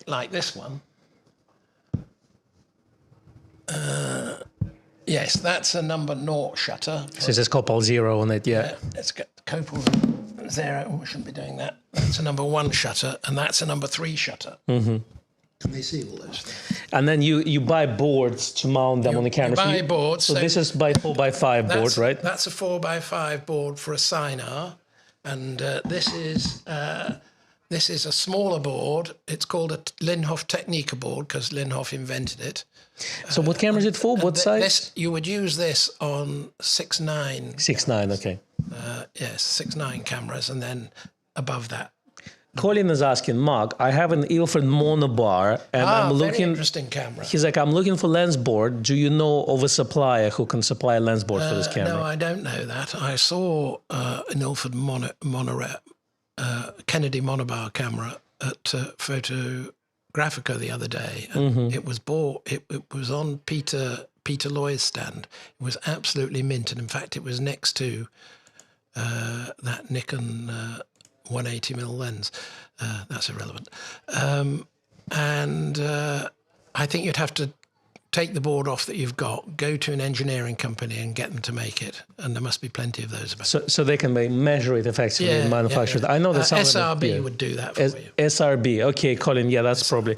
like this one. Yes, that's a number 0 shutter. So it says Koppel 0 on it, yeah. It's got Koppel 0. Oh, we shouldn't be doing that. That's a number 1 shutter, and that's a number 3 shutter. And they see all those things. And then you buy boards to mount them on the camera. You buy boards. So this is by 4x5 board, right? That's a 4x5 board for a Sinar, and this is a smaller board. It's called a Linhof Technica board because Linhof invented it. So what camera is it for? What size? You would use this on 6.9. 6.9, okay. Yes, 6.9 cameras, and then above that. Colin is asking, Mark, I have an Ilford monobar, and I'm looking. Very interesting camera. He's like, I'm looking for lens board. Do you know of a supplier who can supply a lens board for this camera? No, I don't know that. I saw an Ilford Kennedy monobar camera at Photographica the other day, and it was bought. It was on Peter Loy's stand. It was absolutely mint, and in fact, it was next to that Nikon 180mm lens. That's irrelevant. And I think you'd have to take the board off that you've got, go to an engineering company and get them to make it. And there must be plenty of those about. So they can measure it effectively and manufacture it. I know that some SRB would do that for you. SRB, okay, Colin, yeah, that's probably...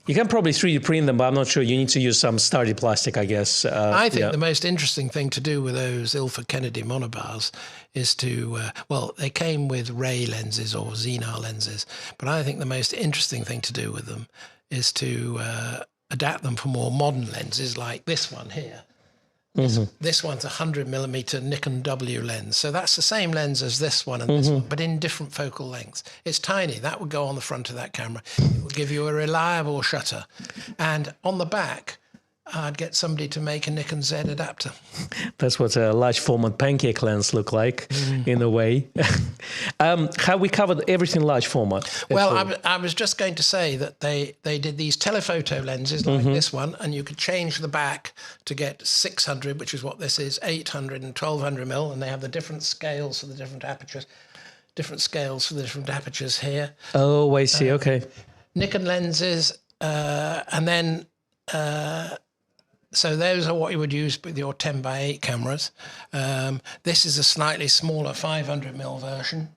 You can probably 3D print them, but I'm not sure. You need to use some sturdy plastic, I guess. I think the most interesting thing to do with those Ilford Kennedy monobars is to, well, they came with Ray lenses or Xenar lenses, but I think the most interesting thing to do with them is to adapt them for more modern lenses like this one here. This one's a 100mm Nikon W lens. So that's the same lens as this one and this one, but in different focal lengths. It's tiny. That would go on the front of that camera. It would give you a reliable shutter. And on the back, I'd get somebody to make a Nikon Z adapter. That's what a large format pancake lens look like, in a way. Have we covered everything large format? Well, I was just going to say that they did these telephoto lenses like this one, and you could change the back to get 600, which is what this is, 800 and 1200 mil, and they have the different scales for the different apertures. Different scales for the different apertures here. Oh, I see. Okay. Nikon lenses, and then... so those are what you would use with your 10x8 cameras. This is a slightly smaller 500mm version.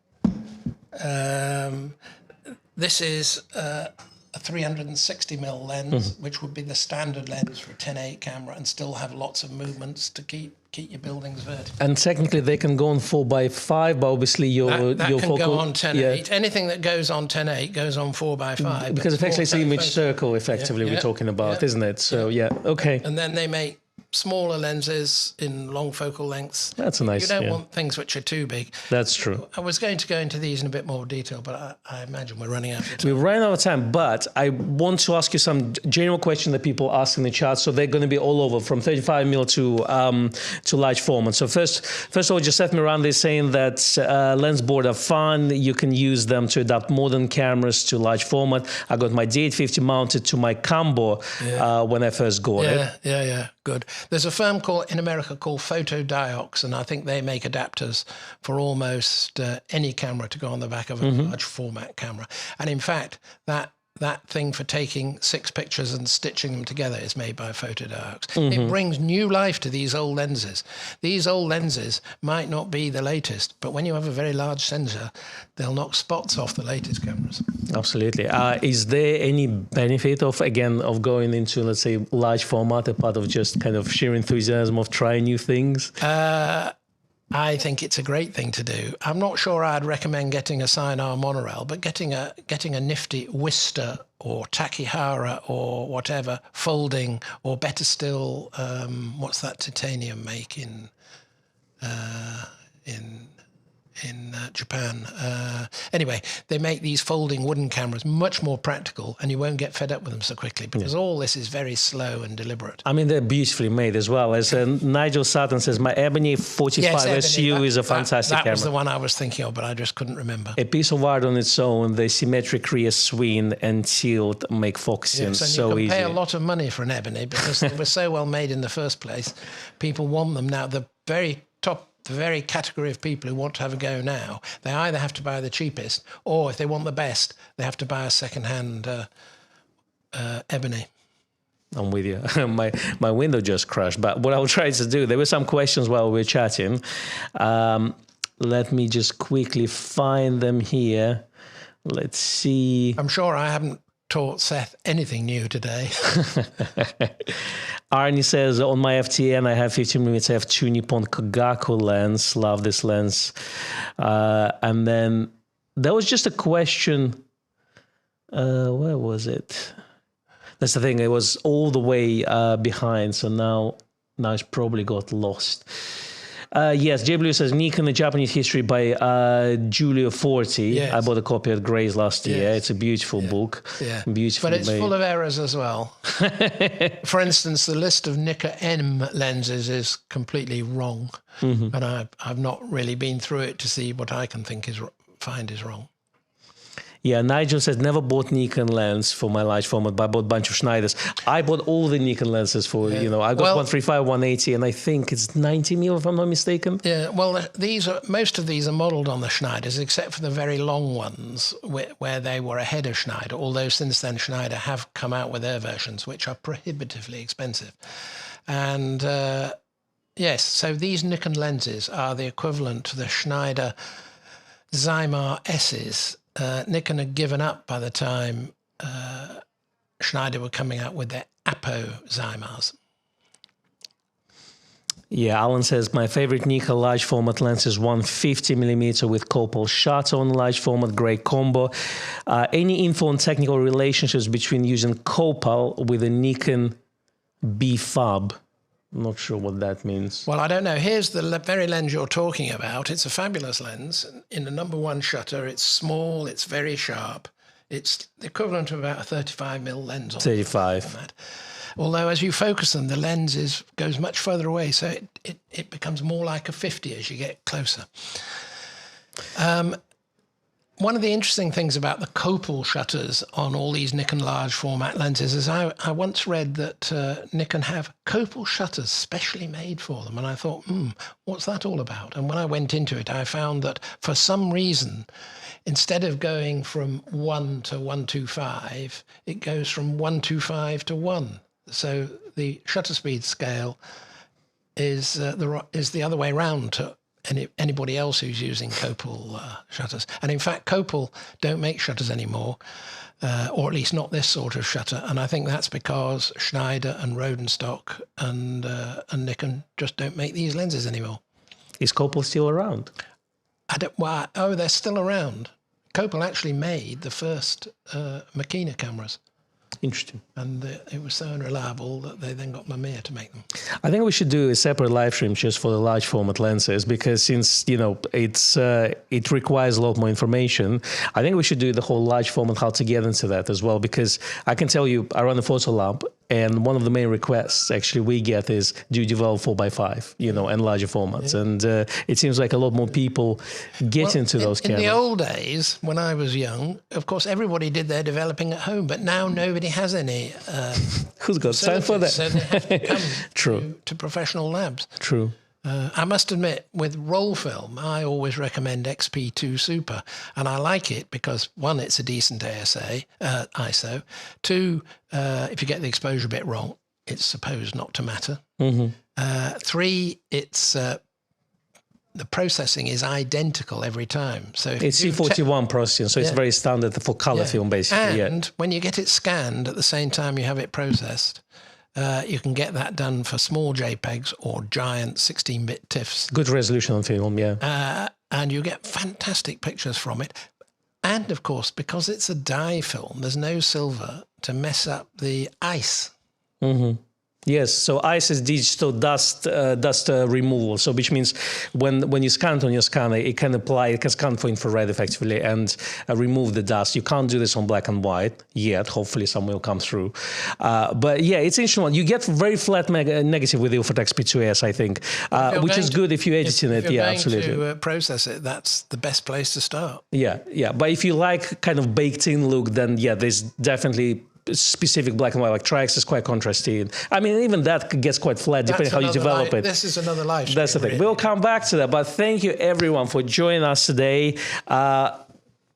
This is a 360mm lens, which would be the standard lens for a 10.8 camera and still have lots of movements to keep your buildings vertical. And technically they can go on 4x5, but obviously your can focal... go on 10.8. Yeah. Anything that goes on 10.8 goes on 4x5. Because effectively it's an image circle, effectively, we're talking about, isn't it? So, okay. And then they make smaller lenses in long focal lengths. That's nice. You don't want things which are too big. That's true. I was going to go into these in a bit more detail, but I imagine we're running out of time. We're running out of time, but I want to ask you some general questions that people ask in the chat. So they're going to be all over, from 35mm to large format. So first of all, just let me run this saying that lens board are fun. You can use them to adapt modern cameras to large format. I got my D850 mounted to my Cambo when I first got it. Yeah. Good. There's a firm in America called Photodiox, and I think they make adapters for almost any camera to go on the back of a large format camera. And in fact, that thing for taking 6 pictures and stitching them together is made by Photodiox. It brings new life to these old lenses. These old lenses might not be the latest, but when you have a very large sensor, they'll knock spots off the latest cameras. Absolutely. Is there any benefit of going into, let's say, large format, a part of just kind of sheer enthusiasm of trying new things? I think it's a great thing to do. I'm not sure I'd recommend getting a Sinar monorail, but getting a nifty Wister or Takihara or whatever, folding, or better still, what's that titanium make in Japan? Anyway, they make these folding wooden cameras much more practical, and you won't get fed up with them so quickly because all this is very slow and deliberate. I mean, they're beautifully made as well. As Nigel Sutton says, my Ebony 45 SU is a fantastic camera. That was the one I was thinking of, but I just couldn't remember. A piece of art on its own. The symmetric rear swing and tilt make focusing so easy. You can pay a lot of money for an Ebony because they were so well made in the first place. People want them now. The very category of people who want to have a go now, they either have to buy the cheapest, or if they want the best, they have to buy a second-hand Ebony. I'm with you. my window just crashed. But what I'll try to do, there were some questions while we were chatting. Let me just quickly find them here. Let's see. I'm sure I haven't taught Seth anything new today. Arnie says, on my FTN, I have 15mm f2 Nippon Kagaku lens. Love this lens. And then there was just a question. Where was it? That's the thing. It was all the way behind. So now it's probably got lost. Yes, JW says Nikon, the Japanese History by Giulio Forti. Yes. I bought a copy at Gray's last year. It's a beautiful book. Yeah. Beautiful. But it's full of errors as well. For instance, the list of Nikon M lenses is completely wrong. And I've not really been through it to see what I can find is wrong. Yeah, Nigel says, never bought Nikon lens for my large format, but I bought a bunch of Schneiders. I bought all the Nikon lenses for, I got 135, 180, and I think it's 90mm, if I'm not mistaken. Yeah, well, most of these are modelled on the Schneiders, except for the very long ones where they were ahead of Schneider, although since then Schneider have come out with their versions, which are prohibitively expensive. And yes, so these Nikon lenses are the equivalent to the Schneider Zymar S's. Nikon had given up by the time Schneider were coming out with their Apo Zymars. Yeah, Alan says, my favorite Nikon large format lens is 150mm with Koppel shutter on large format, great combo. Any info on technical relationships between using Koppel with a Nikon B-Fab? I'm not sure what that means. Well, I don't know. Here's the very lens you're talking about. It's a fabulous lens. In the #1 shutter, it's small, it's very sharp. It's the equivalent of about a 35mm lens. 35. Although as you focus them, the lens goes much further away, so it becomes more like a 50 as you get closer. One of the interesting things about the Koppel shutters on all these Nikon large format lenses is I once read that Nikon have Koppel shutters specially made for them. And I thought, what's that all about? And when I went into it, I found that for some reason, instead of going from 1 to 125, it goes from 125 to 1. So the shutter speed scale is the other way around to anybody else who's using Koppel shutters. And in fact, Koppel don't make shutters anymore, or at least not this sort of shutter. And I think that's because Schneider and Rodenstock and Nikon just don't make these lenses anymore. Is Koppel still around? Oh, they're still around. Koppel actually made the first Makina cameras. Interesting. And it was so unreliable that they then got Mamiya to make them. I think we should do a separate live stream just for the large format lenses, because since, it requires a lot more information, I think we should do the whole large format, how to get into that as well, because I can tell you, I run a photo lab, and one of the main requests actually we get is, do you develop 4x5, and larger formats? Yeah. And it seems like a lot more people get into those cameras. In the old days, when I was young, of course, everybody did their developing at home, but now nobody has any. Who's got time for that? So they have to come True. to professional labs. True. I must admit, with roll film, I always recommend XP2 Super, and I like it because, one, it's a decent ISO. Two, if you get the exposure a bit wrong, it's supposed not to matter. Mm-hmm. Three, it's the processing is identical every time. So it's C41 processing, so it's very standard for color film, basically. And when you get it scanned at the same time you have it processed, you can get that done for small JPEGs or giant 16-bit TIFFs. Good resolution on film, yeah. And you get fantastic pictures from it. And, of course, because it's a dye film, there's no silver to mess up the ice. Mm-hmm. Yes, so ice is digital dust removal. So which means when you scan it on your scanner, it can scan for infrared effectively and remove the dust. You can't do this on black and white yet. Hopefully some will come through. But yeah, it's interesting. You get very flat negative with Ilford XP2S, I think, which is good if you're editing it. Yeah, absolutely. If you're going to process it, that's the best place to start. Yeah. But if you like kind of baked in look, then yeah, there's definitely specific black and white, like Tri-X is quite contrasty. I mean, even that gets quite flat depending how you develop it. This is another live stream. That's the thing. Really. We'll come back to that, but thank you everyone for joining us today.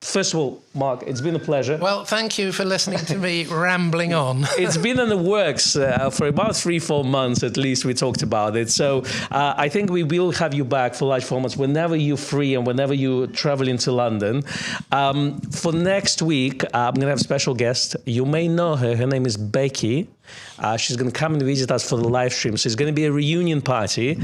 First of all, Mark, it's been a pleasure. Well, thank you for listening to me rambling on. It's been in the works for about 3-4 months at least. We talked about it. So I think we will have you back for large formats whenever you're free and whenever you're traveling to London. For next week, I'm going to have a special guest. You may know her. Her name is Becky. She's going to come and visit us for the live stream. So it's going to be a reunion party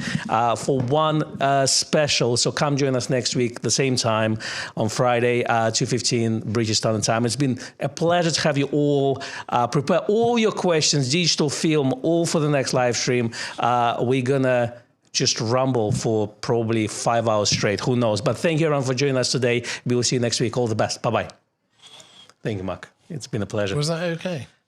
for one special. So come join us next week, the same time on Friday, 2:15 British Standard Time. It's been a pleasure to have you all. Prepare all your questions, digital film, all for the next live stream. We're going to just rumble for probably 5 hours straight. Who knows? But thank you, everyone, for joining us today. We will see you next week. All the best. Bye-bye. Thank you, Mark. It's been a pleasure. Was that okay?